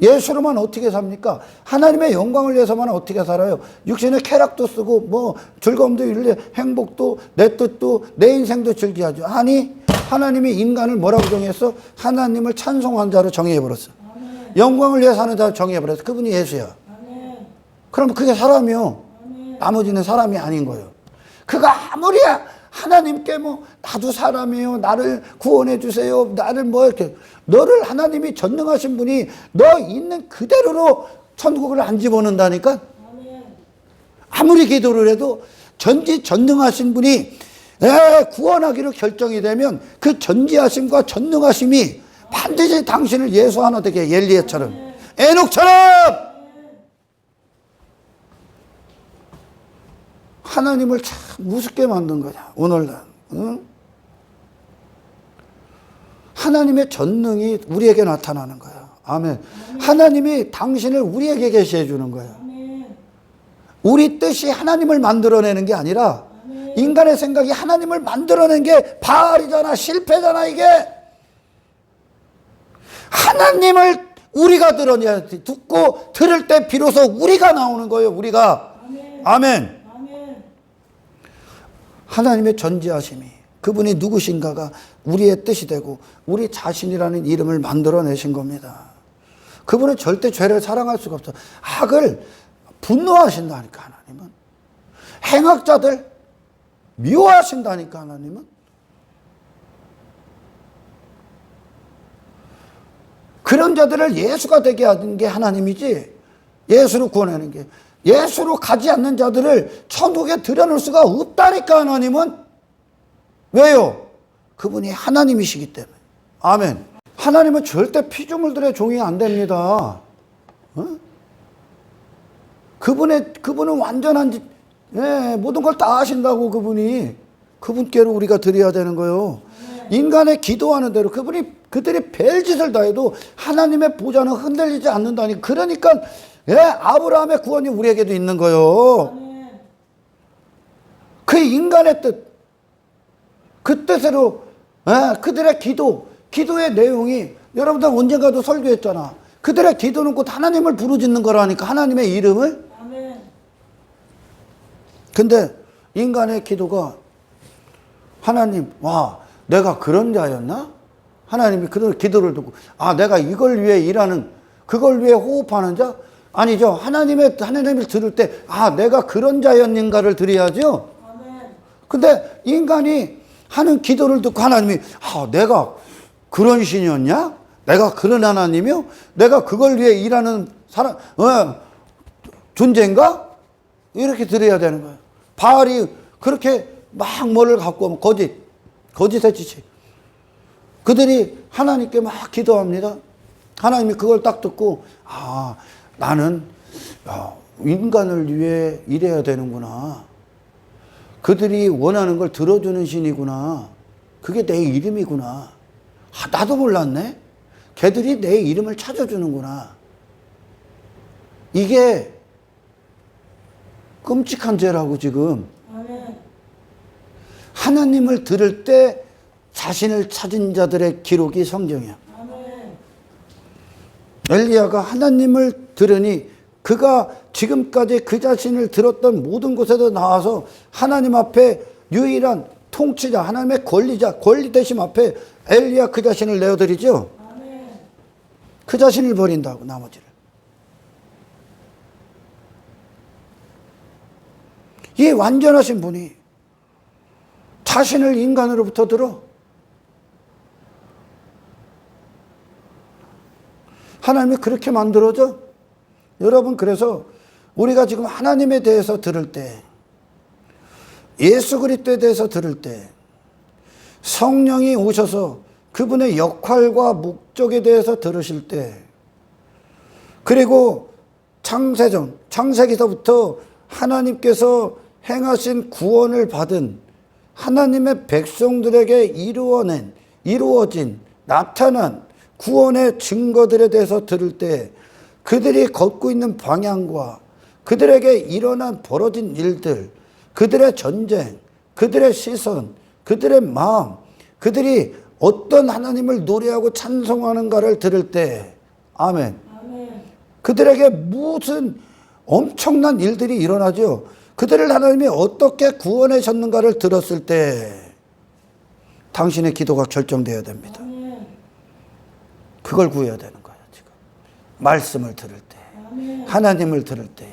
예수로만 어떻게 삽니까? 하나님의 영광을 위해서만 어떻게 살아요? 육신의 쾌락도 쓰고 뭐 즐거움도 일래 행복도 내 뜻도 내 인생도 즐기하죠. 아니 하나님이 인간을 뭐라고 정했어? 하나님을 찬송한 자로 정해버렸어. 영광을 위해 사는 자로 정해버렸어. 그분이 예수야. 그럼 그게 사람이요. 나머지는 사람이 아닌 거예요. 그가 아무리 하나님께 뭐 나도 사람이에요. 나를 구원해 주세요. 나를 뭐 이렇게 너를 하나님이 전능하신 분이 너 있는 그대로로 천국을 안 집어넣는다니까. 아무리 기도를 해도 전지전능하신 분이 구원하기로 결정이 되면 그 전지하심과 전능하심이 반드시 당신을 예수 하나 되게 엘리야처럼 에녹처럼 하나님을 참 우습게 만든 거야. 오늘날 응? 하나님의 전능이 우리에게 나타나는 거야. 아멘. 하나님이 당신을 우리에게 계시해 주는 거야. 우리 뜻이 하나님을 만들어내는 게 아니라 인간의 생각이 하나님을 만들어낸 게 바알이잖아. 실패잖아 이게. 하나님을 우리가 들어야 돼. 듣고 들을 때 비로소 우리가 나오는 거예요. 우리가. 아멘. 하나님의 전지하심이 그분이 누구신가가 우리의 뜻이 되고 우리 자신이라는 이름을 만들어내신 겁니다. 그분은 절대 죄를 사랑할 수가 없어. 악을 분노하신다니까 하나님은. 행악자들 미워하신다니까 하나님은. 그런 자들을 예수가 되게 하는 게 하나님이지 예수로 구원하는 게. 예수로 가지 않는 자들을 천국에 들여놓을 수가 없다니까 하나님은. 왜요? 그분이 하나님이시기 때문에. 아멘. 하나님은 절대 피조물들의 종이 안 됩니다. 어? 그분은 완전한 모든 걸 다 아신다고. 그분께로 우리가 드려야 되는 거예요. 인간의 기도하는 대로 그들이 별짓을 다 해도 하나님의 보좌는 흔들리지 않는다니. 그러니까 아브라함의 구원이 우리에게도 있는 거예요. 그 인간의 뜻, 그 뜻으로 그들의 기도의 내용이 여러분들 언젠가도 설교했잖아. 그들의 기도는 곧 하나님을 부르짖는 거라니까. 하나님의 이름을. 근데 인간의 기도가 하나님, 와, 내가 그런 자였나? 하나님이 그런 기도를 듣고, 아, 내가 이걸 위해 일하는, 그걸 위해 호흡하는 자? 아니죠. 하나님을 들을 때, 아, 내가 그런 자였는가를 드려야죠. 근데 인간이 하는 기도를 듣고 하나님이, 아, 내가 그런 신이었냐? 내가 그런 하나님이요? 내가 그걸 위해 일하는 사람, 존재인가? 이렇게 드려야 되는 거예요. 바알이 그렇게 막 뭐를 갖고 오면 거짓의 지식. 그들이 하나님께 막 기도합니다. 하나님이 그걸 딱 듣고, 아, 나는 인간을 위해 일해야 되는구나. 그들이 원하는 걸 들어주는 신이구나. 그게 내 이름이구나. 아, 나도 몰랐네. 걔들이 내 이름을 찾아주는구나. 이게 끔찍한 죄라고 지금. 하나님을 들을 때 자신을 찾은 자들의 기록이 성경이야. 엘리야가 하나님을 들으니 그가 지금까지 그 자신을 들었던 모든 곳에도 나와서 하나님 앞에 유일한 통치자, 하나님의 권리자, 권리대심 앞에 엘리야 그 자신을 내어드리죠. 그 자신을 버린다고, 나머지를. 이 완전하신 분이 자신을 인간으로부터 들어. 하나님이 그렇게 만들어져. 여러분, 그래서 우리가 지금 하나님에 대해서 들을 때, 예수 그리스도에 대해서 들을 때, 성령이 오셔서 그분의 역할과 목적에 대해서 들으실 때, 그리고 창세기서부터 하나님께서 행하신 구원을 받은 하나님의 백성들에게 이루어진 나타난 구원의 증거들에 대해서 들을 때, 그들이 걷고 있는 방향과 그들에게 일어난 벌어진 일들, 그들의 전쟁, 그들의 시선, 그들의 마음, 그들이 어떤 하나님을 노래하고 찬송하는가를 들을 때, 아멘. 그들에게 무슨 엄청난 일들이 일어나죠. 그들을 하나님이 어떻게 구원하셨는가를 들었을 때 당신의 기도가 결정되어야 됩니다. 그걸 구해야 되는 거예요. 지금 말씀을 들을 때, 하나님을 들을 때,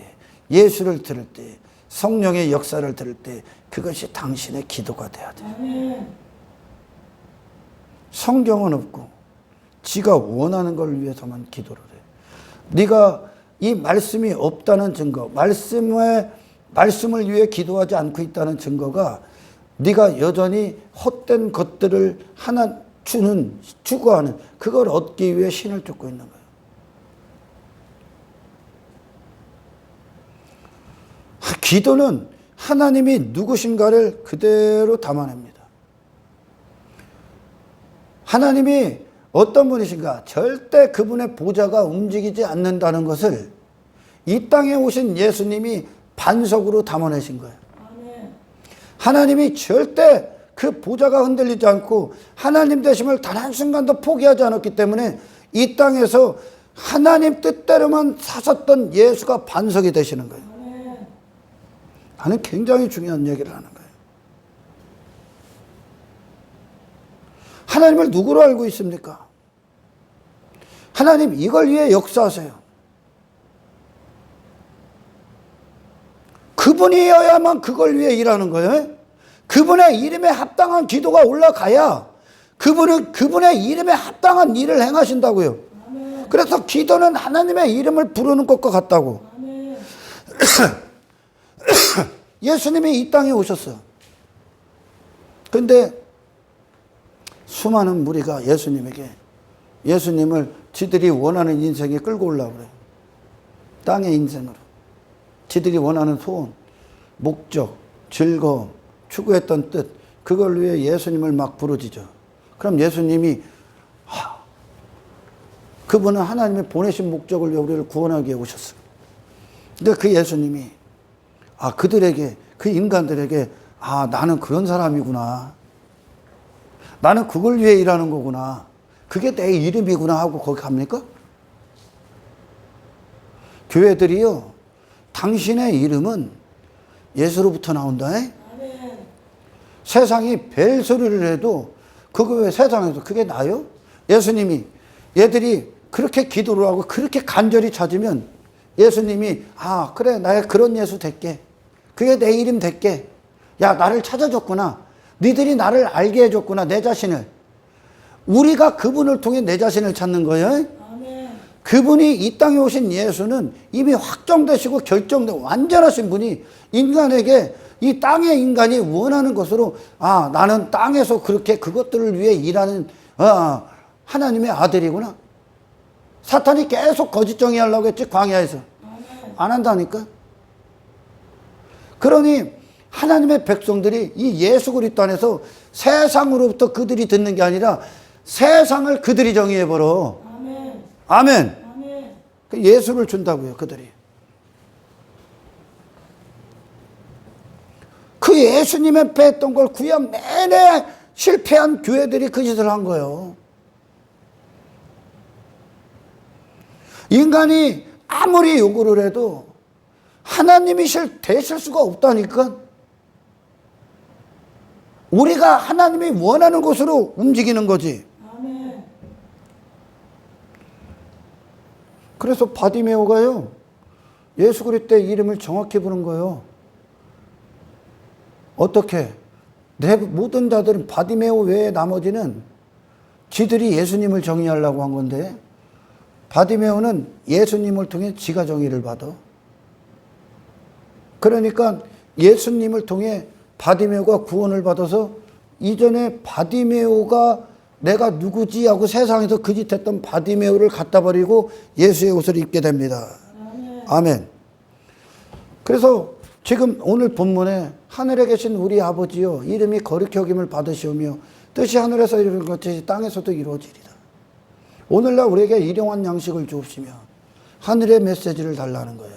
예수를 들을 때, 성령의 역사를 들을 때 그것이 당신의 기도가 돼야 돼요. 성경은 없고 지가 원하는 걸 위해서만 기도를 해요. 네가 이 말씀이 없다는 증거, 말씀을 위해 기도하지 않고 있다는 증거가 네가 여전히 헛된 것들을 하나 추구하는 그걸 얻기 위해 신을 쫓고 있는 거예요. 기도는 하나님이 누구신가를 그대로 담아냅니다. 하나님이 어떤 분이신가? 절대 그분의 보좌가 움직이지 않는다는 것을 이 땅에 오신 예수님이 반석으로 담아내신 거예요. 하나님이 절대 그 보좌가 흔들리지 않고 하나님 되심을 단 한순간도 포기하지 않았기 때문에 이 땅에서 하나님 뜻대로만 사셨던 예수가 반석이 되시는 거예요. 나는 굉장히 중요한 얘기를 하는 거예요. 하나님을 누구로 알고 있습니까? 하나님 이걸 위해 역사하세요. 그분이어야만 그걸 위해 일하는 거예요. 그분의 이름에 합당한 기도가 올라가야 그분의 이름에 합당한 일을 행하신다고요. 그래서 기도는 하나님의 이름을 부르는 것과 같다고. 예수님이 이 땅에 오셨어요. 그런데 수많은 무리가 예수님을 지들이 원하는 인생에 끌고 올라오고 그래요. 땅의 인생으로. 지들이 원하는 소원, 목적, 즐거움, 추구했던 뜻, 그걸 위해 예수님을 막 부르짖어. 그럼 예수님이 그분은 하나님의 보내신 목적을 위해 우리를 구원하기 위해 오셨어요. 근데 그 예수님이 그들에게, 그 인간들에게 나는 그런 사람이구나. 나는 그걸 위해 일하는 거구나. 그게 내 이름이구나 하고 거기 갑니까? 교회들이요, 당신의 이름은 예수로부터 나온다. 세상이 벨 소리를 해도 그거 왜 세상에서 그게 나요? 예수님이 얘들이 그렇게 기도를 하고 그렇게 간절히 찾으면 예수님이 그래 나의 그런 예수 될게. 그게 내 이름 될게. 야 나를 찾아줬구나. 니들이 나를 알게 해줬구나. 내 자신을. 우리가 그분을 통해 내 자신을 찾는 거예요. 그분이 이 땅에 오신 예수는 이미 확정되시고 결정된 완전하신 분이 인간에게 이 땅의 인간이 원하는 것으로 나는 땅에서 그렇게 그것들을 위해 일하는 하나님의 아들이구나. 사탄이 계속 거짓 정의하려고 했지 광야에서. 안 한다니까. 그러니 하나님의 백성들이 이 예수 그리스도 안에서 세상으로부터 그들이 듣는 게 아니라 세상을 그들이 정의해버려. 아멘. 예수를 준다고요, 그들이. 그 예수님 앞에 했던 걸 구약 내내 실패한 교회들이 그 짓을 한 거예요. 인간이 아무리 요구를 해도 하나님이 되실 수가 없다니까. 우리가 하나님이 원하는 곳으로 움직이는 거지. 그래서 바디메오가요, 예수 그리스도의 이름을 정확히 부른 거예요. 어떻게? 내 모든 자들은 바디메오 외에 나머지는 지들이 예수님을 정의하려고 한 건데, 바디메오는 예수님을 통해 지가 정의를 받아. 그러니까 예수님을 통해 바디메오가 구원을 받아서 이전에 바디메오가 내가 누구지 하고 세상에서 거짓했던 바디메오를 갖다 버리고 예수의 옷을 입게 됩니다. 아멘. 그래서 지금 오늘 본문에 하늘에 계신 우리 아버지여 이름이 거룩히 여김을 받으시오며 뜻이 하늘에서 이루어진 것이 땅에서도 이루어지리다. 오늘날 우리에게 일용할 양식을 주옵시며 하늘의 메시지를 달라는 거예요.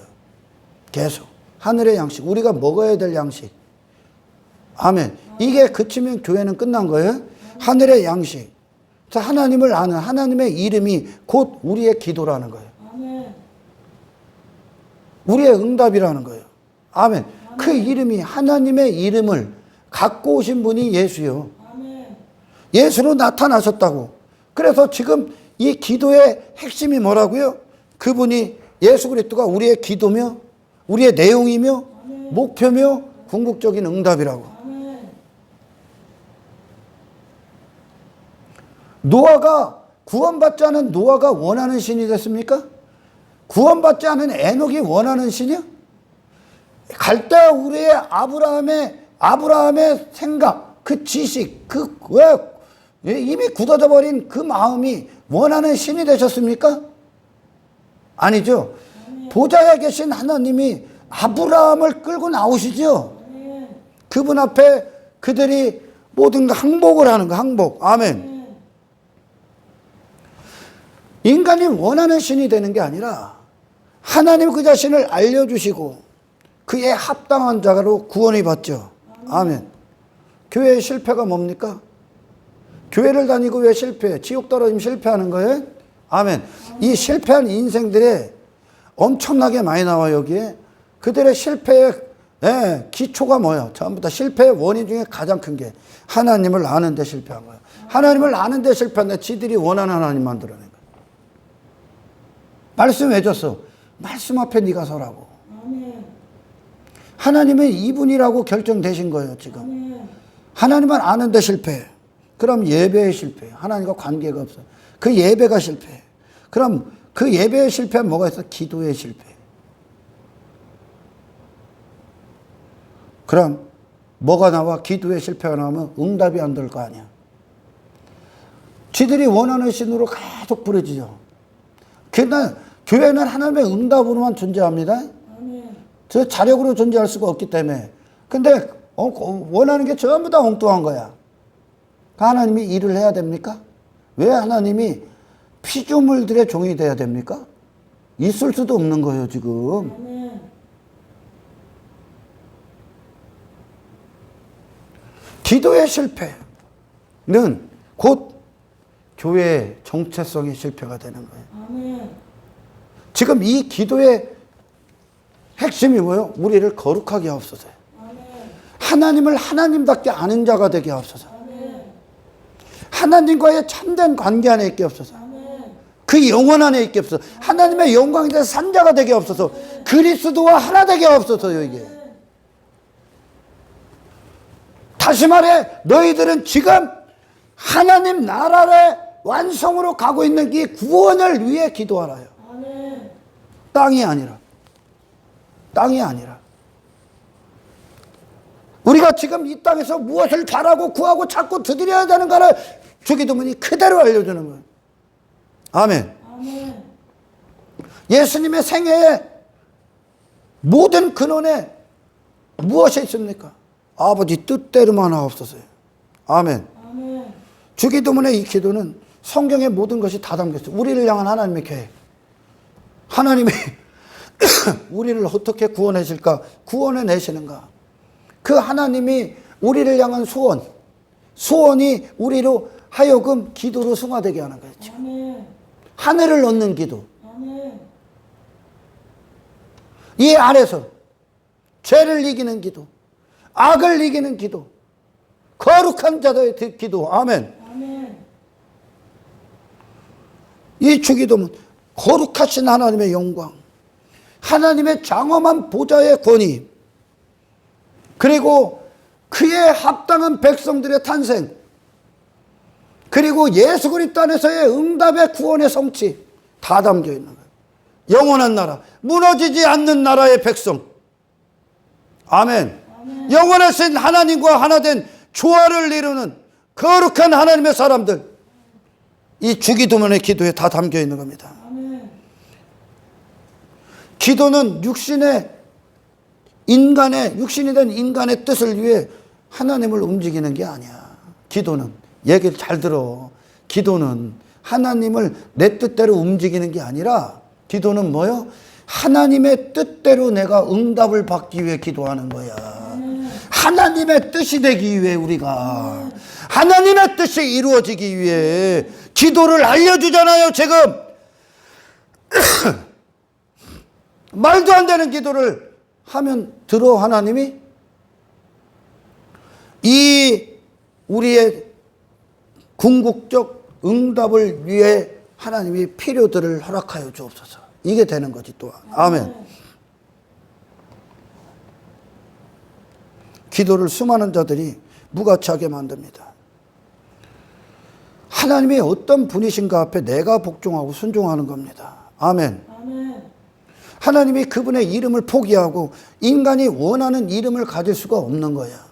계속 하늘의 양식, 우리가 먹어야 될 양식, 아멘. 이게 그치면 교회는 끝난 거예요. 하늘의 양식. 하나님을 아는 하나님의 이름이 곧 우리의 기도라는 거예요. 우리의 응답이라는 거예요. 아멘. 그 이름이 하나님의 이름을 갖고 오신 분이 예수요. 예수로 나타나셨다고. 그래서 지금 이 기도의 핵심이 뭐라고요? 그분이 예수 그리스도가 우리의 기도며 우리의 내용이며 목표며 궁극적인 응답이라고. 노아가 구원받지 않은 노아가 원하는 신이 됐습니까? 구원받지 않은 에녹이 원하는 신이요? 갈대아 우리의 아브라함의 생각, 그 지식, 이미 굳어져 버린 그 마음이 원하는 신이 되셨습니까? 아니죠. 보좌에 계신 하나님이 아브라함을 끌고 나오시죠. 그분 앞에 그들이 모든 항복을 하는 거, 항복. 아멘. 인간이 원하는 신이 되는 게 아니라 하나님 그 자신을 알려주시고 그에 합당한 자로 구원을 받죠. 아멘. 교회의 실패가 뭡니까? 교회를 다니고 왜 실패해? 지옥 떨어지면 실패하는 거예요? 아멘. 이 실패한 인생들의 엄청나게 많이 나와요, 여기에. 그들의 실패의 기초가 뭐예요? 전부 다 실패의 원인 중에 가장 큰 게 하나님을 아는데 실패한 거예요. 하나님을 아는데 실패한데 지들이 원하는 하나님 만들어낸 거예요. 말씀 왜 줬어? 말씀 앞에 네가 서라고. 하나님은 이분이라고 결정되신 거예요, 지금. 하나님을 아는데 실패해. 그럼 예배에 실패해. 하나님과 관계가 없어. 그 예배가 실패해. 그럼 그 예배에 실패하면 뭐가 있어? 기도에 실패해. 그럼 뭐가 나와? 기도에 실패가 나오면 응답이 안 될 거 아니야. 지들이 원하는 신으로 계속 부르짖어. 교회는 하나님의 응답으로만 존재합니다. 저 자력으로 존재할 수가 없기 때문에. 근데 원하는 게 전부 다 엉뚱한 거야. 하나님이 일을 해야 됩니까? 왜 하나님이 피조물들의 종이 돼야 됩니까? 있을 수도 없는 거예요, 지금. 기도의 실패는 곧 교회의 정체성의 실패가 되는 거예요. 지금 이 기도의 핵심이 뭐예요? 우리를 거룩하게 하옵소서. 하나님을 하나님답게 아는 자가 되게 하옵소서. 하나님과의 참된 관계 안에 있게 하옵소서. 그 영혼 안에 있게 하옵소서. 하나님의 영광에 대해서 산 자가 되게 하옵소서. 그리스도와 하나 되게 하옵소서요, 이게. 다시 말해, 너희들은 지금 하나님 나라의 완성으로 가고 있는 이 구원을 위해 기도하라요. 땅이 아니라. 땅이 아니라. 우리가 지금 이 땅에서 무엇을 바라고 구하고 찾고 두드려야 되는가를 주기도문이 그대로 알려주는 거예요. 아멘. 예수님의 생애에 모든 근원에 무엇이 있습니까? 아버지 뜻대로만 하옵소서요. 아멘. 주기도문의 이 기도는 성경의 모든 것이 다 담겼어요. 우리를 향한 하나님의 계획. 하나님이 우리를 어떻게 구원하실까? 구원해 내시는가? 그 하나님이 우리를 향한 소원이 우리로 하여금 기도로 승화되게 하는 거예요. 지금. 하늘을 얻는 기도. 이 안에서 죄를 이기는 기도, 악을 이기는 기도, 거룩한 자들의 기도. 아멘. 이 주기도문 거룩하신 하나님의 영광, 하나님의 장엄한 보좌의 권위, 그리고 그에 합당한 백성들의 탄생, 그리고 예수 그리스도 안에서의 응답의 구원의 성취 다 담겨 있는 거예요. 영원한 나라, 무너지지 않는 나라의 백성. 아멘. 영원하신 하나님과 하나 된 조화를 이루는 거룩한 하나님의 사람들. 이 주기도문의 기도에 다 담겨 있는 겁니다. 기도는 육신이 된 인간의 뜻을 위해 하나님을 움직이는 게 아니야. 기도는, 얘기를 잘 들어. 기도는 하나님을 내 뜻대로 움직이는 게 아니라, 기도는 뭐요? 하나님의 뜻대로 내가 응답을 받기 위해 기도하는 거야. 하나님의 뜻이 되기 위해 우리가 하나님의 뜻이 이루어지기 위해 기도를 알려주잖아요. 지금 말도 안 되는 기도를 하면 들어 하나님이? 이 우리의 궁극적 응답을 위해 하나님이 필요들을 허락하여 주옵소서. 이게 되는 거지 또한. 아멘. 기도를 수많은 자들이 무가치하게 만듭니다. 하나님이 어떤 분이신가 앞에 내가 복종하고 순종하는 겁니다. 아멘. 아멘. 하나님이 그분의 이름을 포기하고 인간이 원하는 이름을 가질 수가 없는 거야.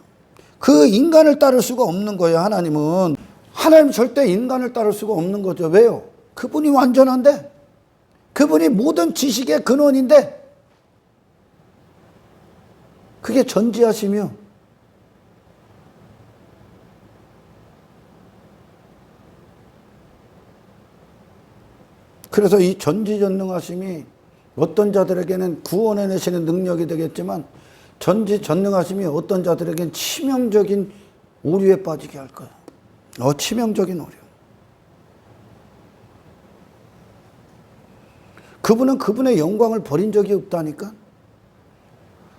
그 인간을 따를 수가 없는 거예요. 하나님은. 하나님 절대 인간을 따를 수가 없는 거죠. 왜요? 그분이 완전한데, 그분이 모든 지식의 근원인데, 그게 전지하시며 그래서 이 전지전능하심이 어떤 자들에게는 구원해내시는 능력이 되겠지만 전지전능하심이 어떤 자들에게는 치명적인 오류에 빠지게 할 거예요. 치명적인 오류. 그분은 그분의 영광을 버린 적이 없다니까.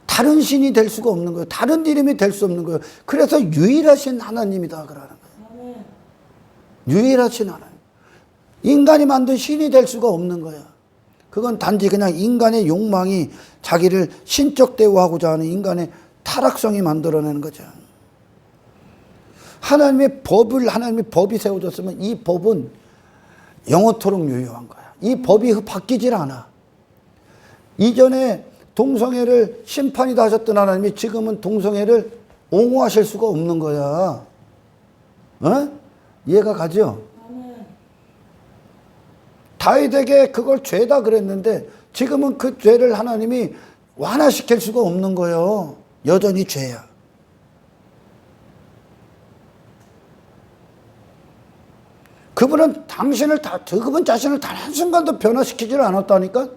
다른 신이 될 수가 없는 거예요. 다른 이름이 될 수 없는 거예요. 그래서 유일하신 하나님이다 그러는 거예요. 유일하신 하나님. 인간이 만든 신이 될 수가 없는 거야. 그건 단지 그냥 인간의 욕망이 자기를 신적 대우하고자 하는 인간의 타락성이 만들어내는 거죠. 하나님의 법이 세워졌으면 이 법은 영원토록 유효한 거야. 이 법이 바뀌질 않아. 이전에 동성애를 심판이다 하셨던 하나님이 지금은 동성애를 옹호하실 수가 없는 거야. 이해가 가죠? 다윗에게 그걸 죄다 그랬는데 지금은 그 죄를 하나님이 완화시킬 수가 없는 거예요. 여전히 죄야. 그분은 그분 자신을 단 한순간도 변화시키지를 않았다니까?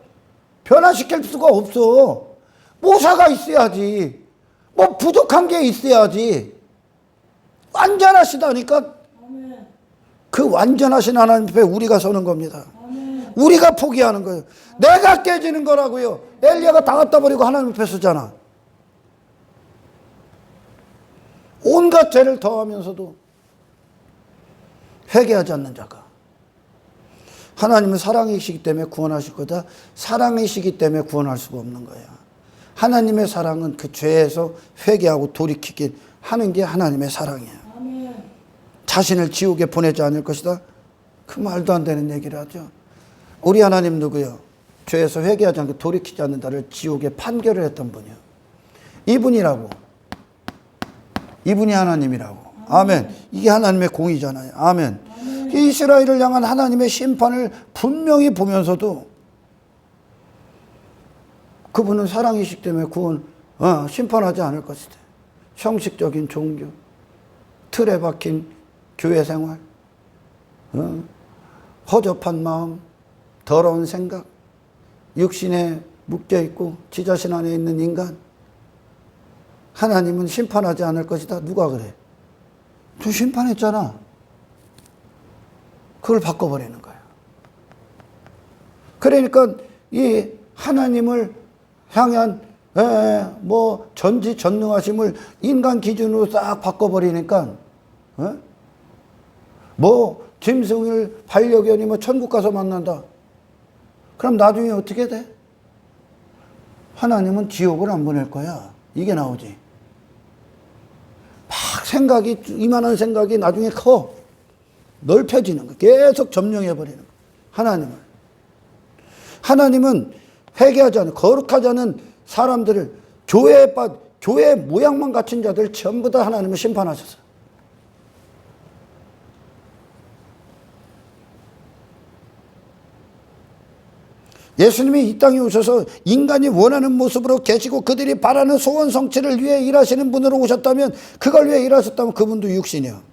변화시킬 수가 없어. 모사가 있어야지. 뭐 부족한 게 있어야지. 완전하시다니까? 그 완전하신 하나님 앞에 우리가 서는 겁니다. 우리가 포기하는 거예요. 내가 깨지는 거라고요. 엘리야가 다 갖다 버리고 하나님 앞에 서잖아. 온갖 죄를 더하면서도 회개하지 않는 자가. 하나님은 사랑이시기 때문에 구원하실 거다. 사랑이시기 때문에 구원할 수가 없는 거야. 하나님의 사랑은 그 죄에서 회개하고 돌이키게 하는 게 하나님의 사랑이야. 자신을 지옥에 보내지 않을 것이다. 그 말도 안 되는 얘기를 하죠. 우리 하나님 누구요? 죄에서 회개하지 않고 돌이키지 않는다를 지옥에 판결을 했던 분이요. 이분이라고. 이분이 하나님이라고. 아멘. 이게 하나님의 공의잖아요. 아멘. 이스라엘을 향한 하나님의 심판을 분명히 보면서도 그분은 사랑이시기 때문에 심판하지 않을 것이다. 형식적인 종교, 틀에 박힌 교회 생활, 허접한 마음, 더러운 생각, 육신에 묶여있고 지 자신 안에 있는 인간. 하나님은 심판하지 않을 것이다. 누가 그래? 저 심판했잖아. 그걸 바꿔버리는 거야. 그러니까 이 하나님을 향한 전지전능하심을 인간 기준으로 싹 바꿔버리니까 짐승을 반려견이 천국 가서 만난다. 그럼 나중에 어떻게 돼? 하나님은 지옥을 안 보낼 거야. 이게 나오지. 막 이만한 생각이 나중에 커. 넓혀지는 거. 계속 점령해버리는 거. 하나님은 회개하지 않은, 거룩하지 않은 사람들을 교회 모양만 갖춘 자들 전부 다 하나님은 심판하셨어요. 예수님이 이 땅에 오셔서 인간이 원하는 모습으로 계시고 그들이 바라는 소원 성취를 위해 일하시는 분으로 오셨다면, 그걸 위해 일하셨다면 그분도 육신이요.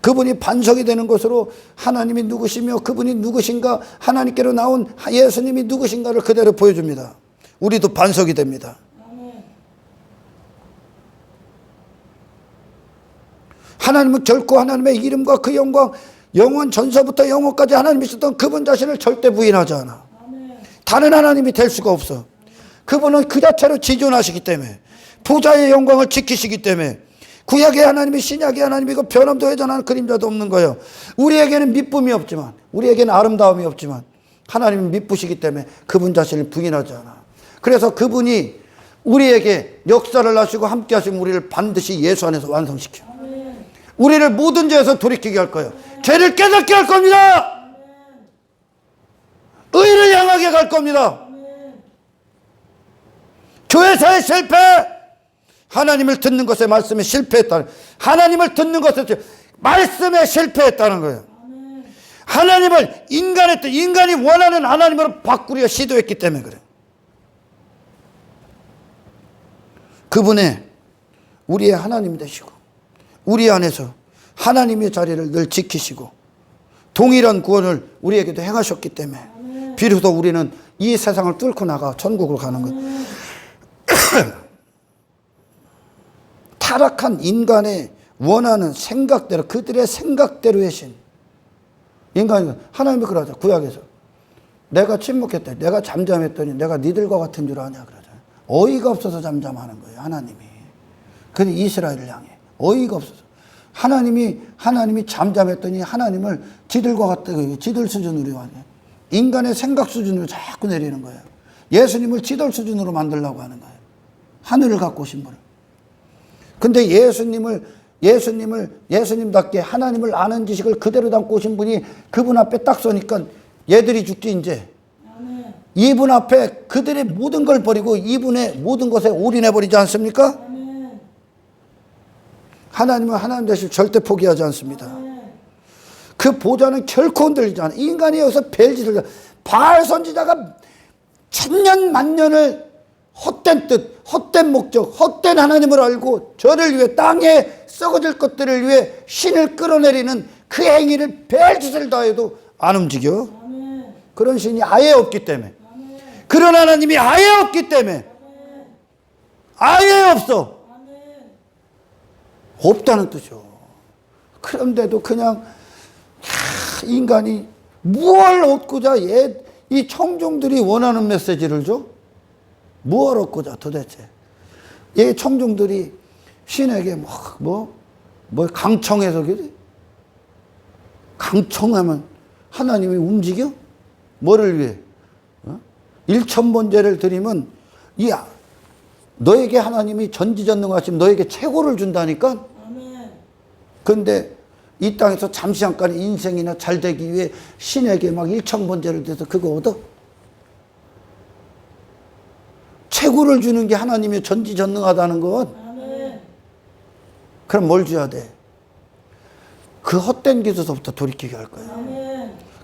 그분이 반석이 되는 것으로 하나님이 누구시며 그분이 누구신가, 하나님께로 나온 예수님이 누구신가를 그대로 보여줍니다. 우리도 반석이 됩니다. 하나님은 결코 하나님의 이름과 그 영광, 영원 전서부터 영원까지 하나님이 있었던 그분 자신을 절대 부인하지 않아. 다른 하나님이 될 수가 없어. 그분은 그 자체로 지존하시기 때문에, 보좌의 영광을 지키시기 때문에, 구약의 하나님이 신약의 하나님이고 변함도 회전하는 그림자도 없는 거예요. 우리에게는 미쁨이 없지만, 우리에게는 아름다움이 없지만 하나님은 미쁘시기 때문에 그분 자신을 부인하지 않아. 그래서 그분이 우리에게 역사를 하시고 함께 하시면 우리를 반드시 예수 안에서 완성시켜. 우리를 모든 죄에서 돌이키게 할 거예요. 죄를 깨닫게 할 겁니다. 의를 향하게 갈 겁니다. 교회사의 실패, 하나님을 듣는 것에 말씀에 실패했다는, 하나님을 듣는 것에 말씀에 실패했다는 거예요. 하나님을 인간의 뜻, 인간이 원하는 하나님으로 바꾸려 시도했기 때문에 그래요. 그분의 우리의 하나님 되시고 우리 안에서 하나님의 자리를 늘 지키시고 동일한 구원을 우리에게도 행하셨기 때문에 비로소 우리는 이 세상을 뚫고 나가 천국으로 가는 거예요. 타락한 인간의 원하는 생각대로, 그들의 생각대로의 신. 인간이, 하나님이 그러죠. 구약에서. 내가 침묵했더니, 내가 잠잠했더니 내가 니들과 같은 줄 아냐 그러죠. 어이가 없어서 잠잠하는 거예요, 하나님이. 근데 이스라엘을 향해. 어이가 없어서. 하나님이 잠잠했더니 하나님을 지들과 같은, 지들 수준으로 하냐. 인간의 생각 수준으로 자꾸 내리는 거예요. 예수님을 지들 수준으로 만들려고 하는 거예요. 하늘을 갖고 오신 분을. 근데 예수님답게 하나님을 아는 지식을 그대로 담고 오신 분이 그분 앞에 딱 서니까 얘들이 죽지, 이제. 이분 앞에 그들의 모든 걸 버리고 이분의 모든 것에 올인해버리지 않습니까? 하나님은 하나님 되실 절대 포기하지 않습니다. 그 보좌는 결코 흔들리지 않아. 인간이 여기서 벨짓을, 바알 선지자가 천년 만년을 헛된 뜻, 헛된 목적, 헛된 하나님을 알고 저를 위해, 땅에 썩어질 것들을 위해 신을 끌어내리는 그 행위를 벨짓을 다해도 안 움직여. 그런 신이 아예 없기 때문에, 그런 하나님이 아예 없기 때문에, 아예 없어. 없다는 뜻이요. 그런데도 그냥 인간이 무엇을 얻고자 이 청중들이 원하는 메시지를 줘? 무엇을 얻고자 도대체? 이 청중들이 신에게 강청해서 그래? 강청하면 하나님이 움직여? 뭐를 위해? 1,000번제를 드리면 너에게 하나님이 전지전능하시면 너에게 최고를 준다니까? 그런데 이 땅에서 잠시 잠깐 인생이나 잘 되기 위해 신에게 막 1,000번제를 드려서 그거 얻어? 최고를 주는 게 하나님이 전지전능하다는 것. 그럼 뭘 줘야 돼? 그 헛된 기도서부터 돌이키게 할 거야.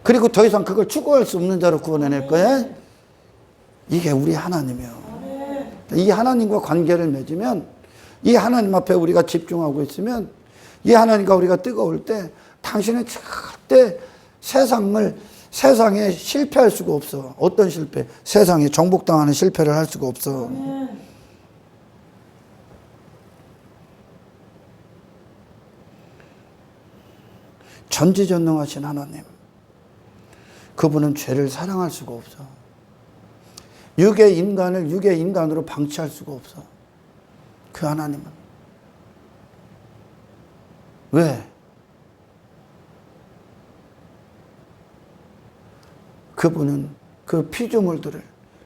그리고 더 이상 그걸 추구할 수 없는 자로 구원해낼 거야. 이게 우리 하나님이요. 이 하나님과 관계를 맺으면, 이 하나님 앞에 우리가 집중하고 있으면, 이 하나님과 우리가 뜨거울 때 당신은 절대 세상에 실패할 수가 없어. 어떤 실패? 세상에 정복당하는 실패를 할 수가 없어. 전지전능하신 하나님, 그분은 죄를 사랑할 수가 없어. 육의 인간을 육의 인간으로 방치할 수가 없어. 그 하나님은. 왜? 그분은 그 피조물들을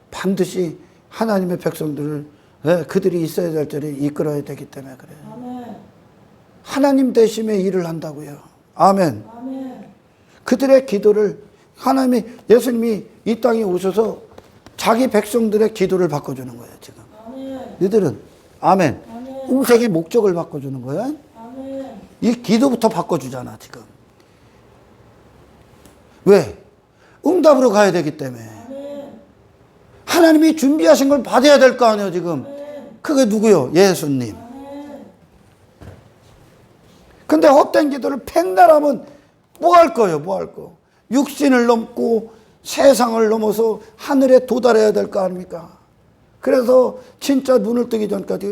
반드시 하나님의 백성들을, 그들이 있어야 될 자리에 이끌어야 되기 때문에 그래요. 하나님 대심의 일을 한다고요. 아멘. 그들의 기도를 예수님이 이 땅에 오셔서 자기 백성들의 기도를 바꿔주는 거예요, 지금. 너희들은, 아멘. 인생의 목적을 바꿔주는 거야. 이 기도부터 바꿔주잖아, 지금. 왜? 응답으로 가야 되기 때문에. 하나님이 준비하신 걸 받아야 될 거 아니에요, 지금. 그게 누구요? 예수님. 근데 헛된 기도를 팽날하면 뭐 할 거예요, 뭐 할 거? 육신을 넘고 세상을 넘어서 하늘에 도달해야 될 거 아닙니까? 그래서 진짜 눈을 뜨기 전까지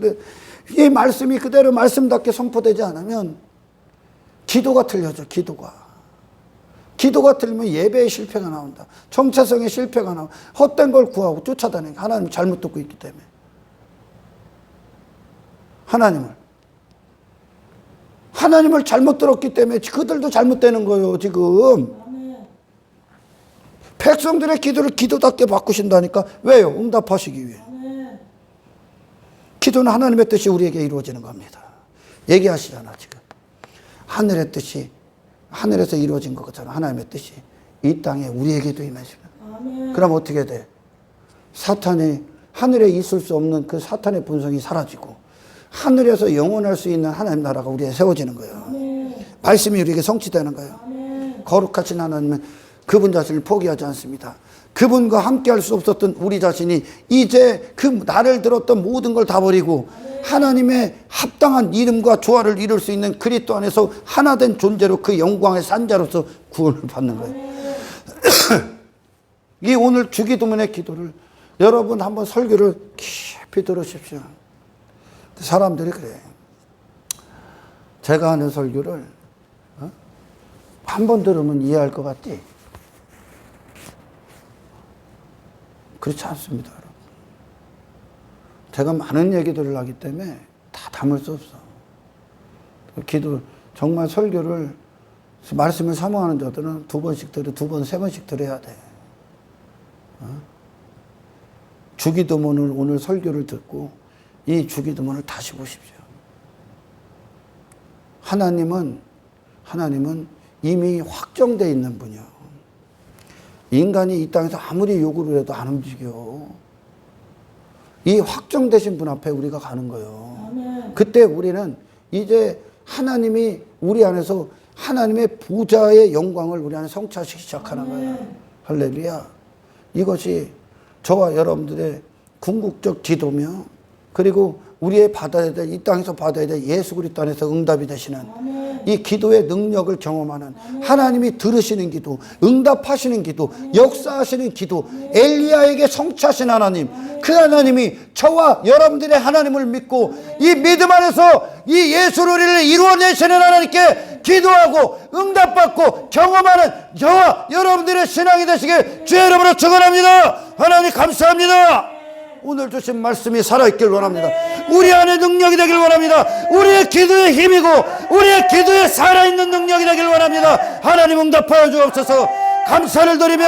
이 말씀이 그대로 말씀답게 선포되지 않으면 기도가 틀려져. 기도가 틀리면 예배의 실패가 나온다. 정체성의 실패가 나오고 헛된 걸 구하고 쫓아다니는 하나님 잘못 듣고 있기 때문에. 하나님을 잘못 들었기 때문에 그들도 잘못되는 거예요, 지금. 백성들의 기도를 기도답게 바꾸신다니까. 왜요? 응답하시기 위해. 기도는 하나님의 뜻이 우리에게 이루어지는 겁니다. 얘기하시잖아, 지금. 하늘의 뜻이, 하늘에서 이루어진 것처럼 하나님의 뜻이 이 땅에 우리에게도 임하시면. 그럼 어떻게 돼? 사탄이, 하늘에 있을 수 없는 그 사탄의 본성이 사라지고 하늘에서 영원할 수 있는 하나님 나라가 우리에 세워지는 거예요. 말씀이 우리에게 성취되는 거예요. 거룩하신 하나님은 그분 자신을 포기하지 않습니다. 그분과 함께 할 수 없었던 우리 자신이 이제 그 나를 들었던 모든 걸 다 버리고 하나님의 합당한 이름과 조화를 이룰 수 있는 그리스도 안에서 하나된 존재로 그 영광의 산자로서 구원을 받는 거예요. 이 오늘 주기도문의 기도를 여러분 한번 설교를 깊이 들으십시오. 사람들이 그래. 제가 하는 설교를 한 번 들으면 이해할 것 같지? 그렇지 않습니다, 여러분. 제가 많은 얘기들을 하기 때문에 다 담을 수 없어. 기도, 정말 설교를, 말씀을 사모하는 자들은 두 번씩 들어, 두 번, 세 번씩 들어야 돼. 주기도문을 오늘 설교를 듣고 이 주기도문을 다시 보십시오. 하나님은 이미 확정되어 있는 분이요. 인간이 이 땅에서 아무리 요구를 해도 안 움직여. 이 확정되신 분 앞에 우리가 가는 거예요. 그때 우리는 이제 하나님이 우리 안에서 하나님의 보좌의 영광을 우리 안에 성취하시기 시작하는 거예요. 할렐루야. 이것이 저와 여러분들의 궁극적 기도며 그리고 우리의 받아야 될, 이 땅에서 받아야 될 예수 그리스도 안에서 응답이 되시는 이 기도의 능력을 경험하는 하나님이 들으시는 기도, 응답하시는 기도, 역사하시는 기도, 엘리야에게 성취하신 하나님, 그 하나님이 저와 여러분들의 하나님을 믿고 이 믿음 안에서 이 예수를 우리를 이루어내시는 하나님께 기도하고 응답받고 경험하는 저와 여러분들의 신앙이 되시길 주의 이름으로 축원합니다. 하나님 감사합니다. 오늘 주신 말씀이 살아있길 원합니다. 우리 안에 능력이 되길 원합니다. 우리의 기도의 힘이고 우리의 기도에 살아있는 능력이 되길 원합니다. 하나님 응답하여 주옵소서. 감사를 드리며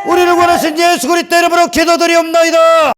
우리를 원하신 예수 그리스도 이름으로 기도드리옵나이다.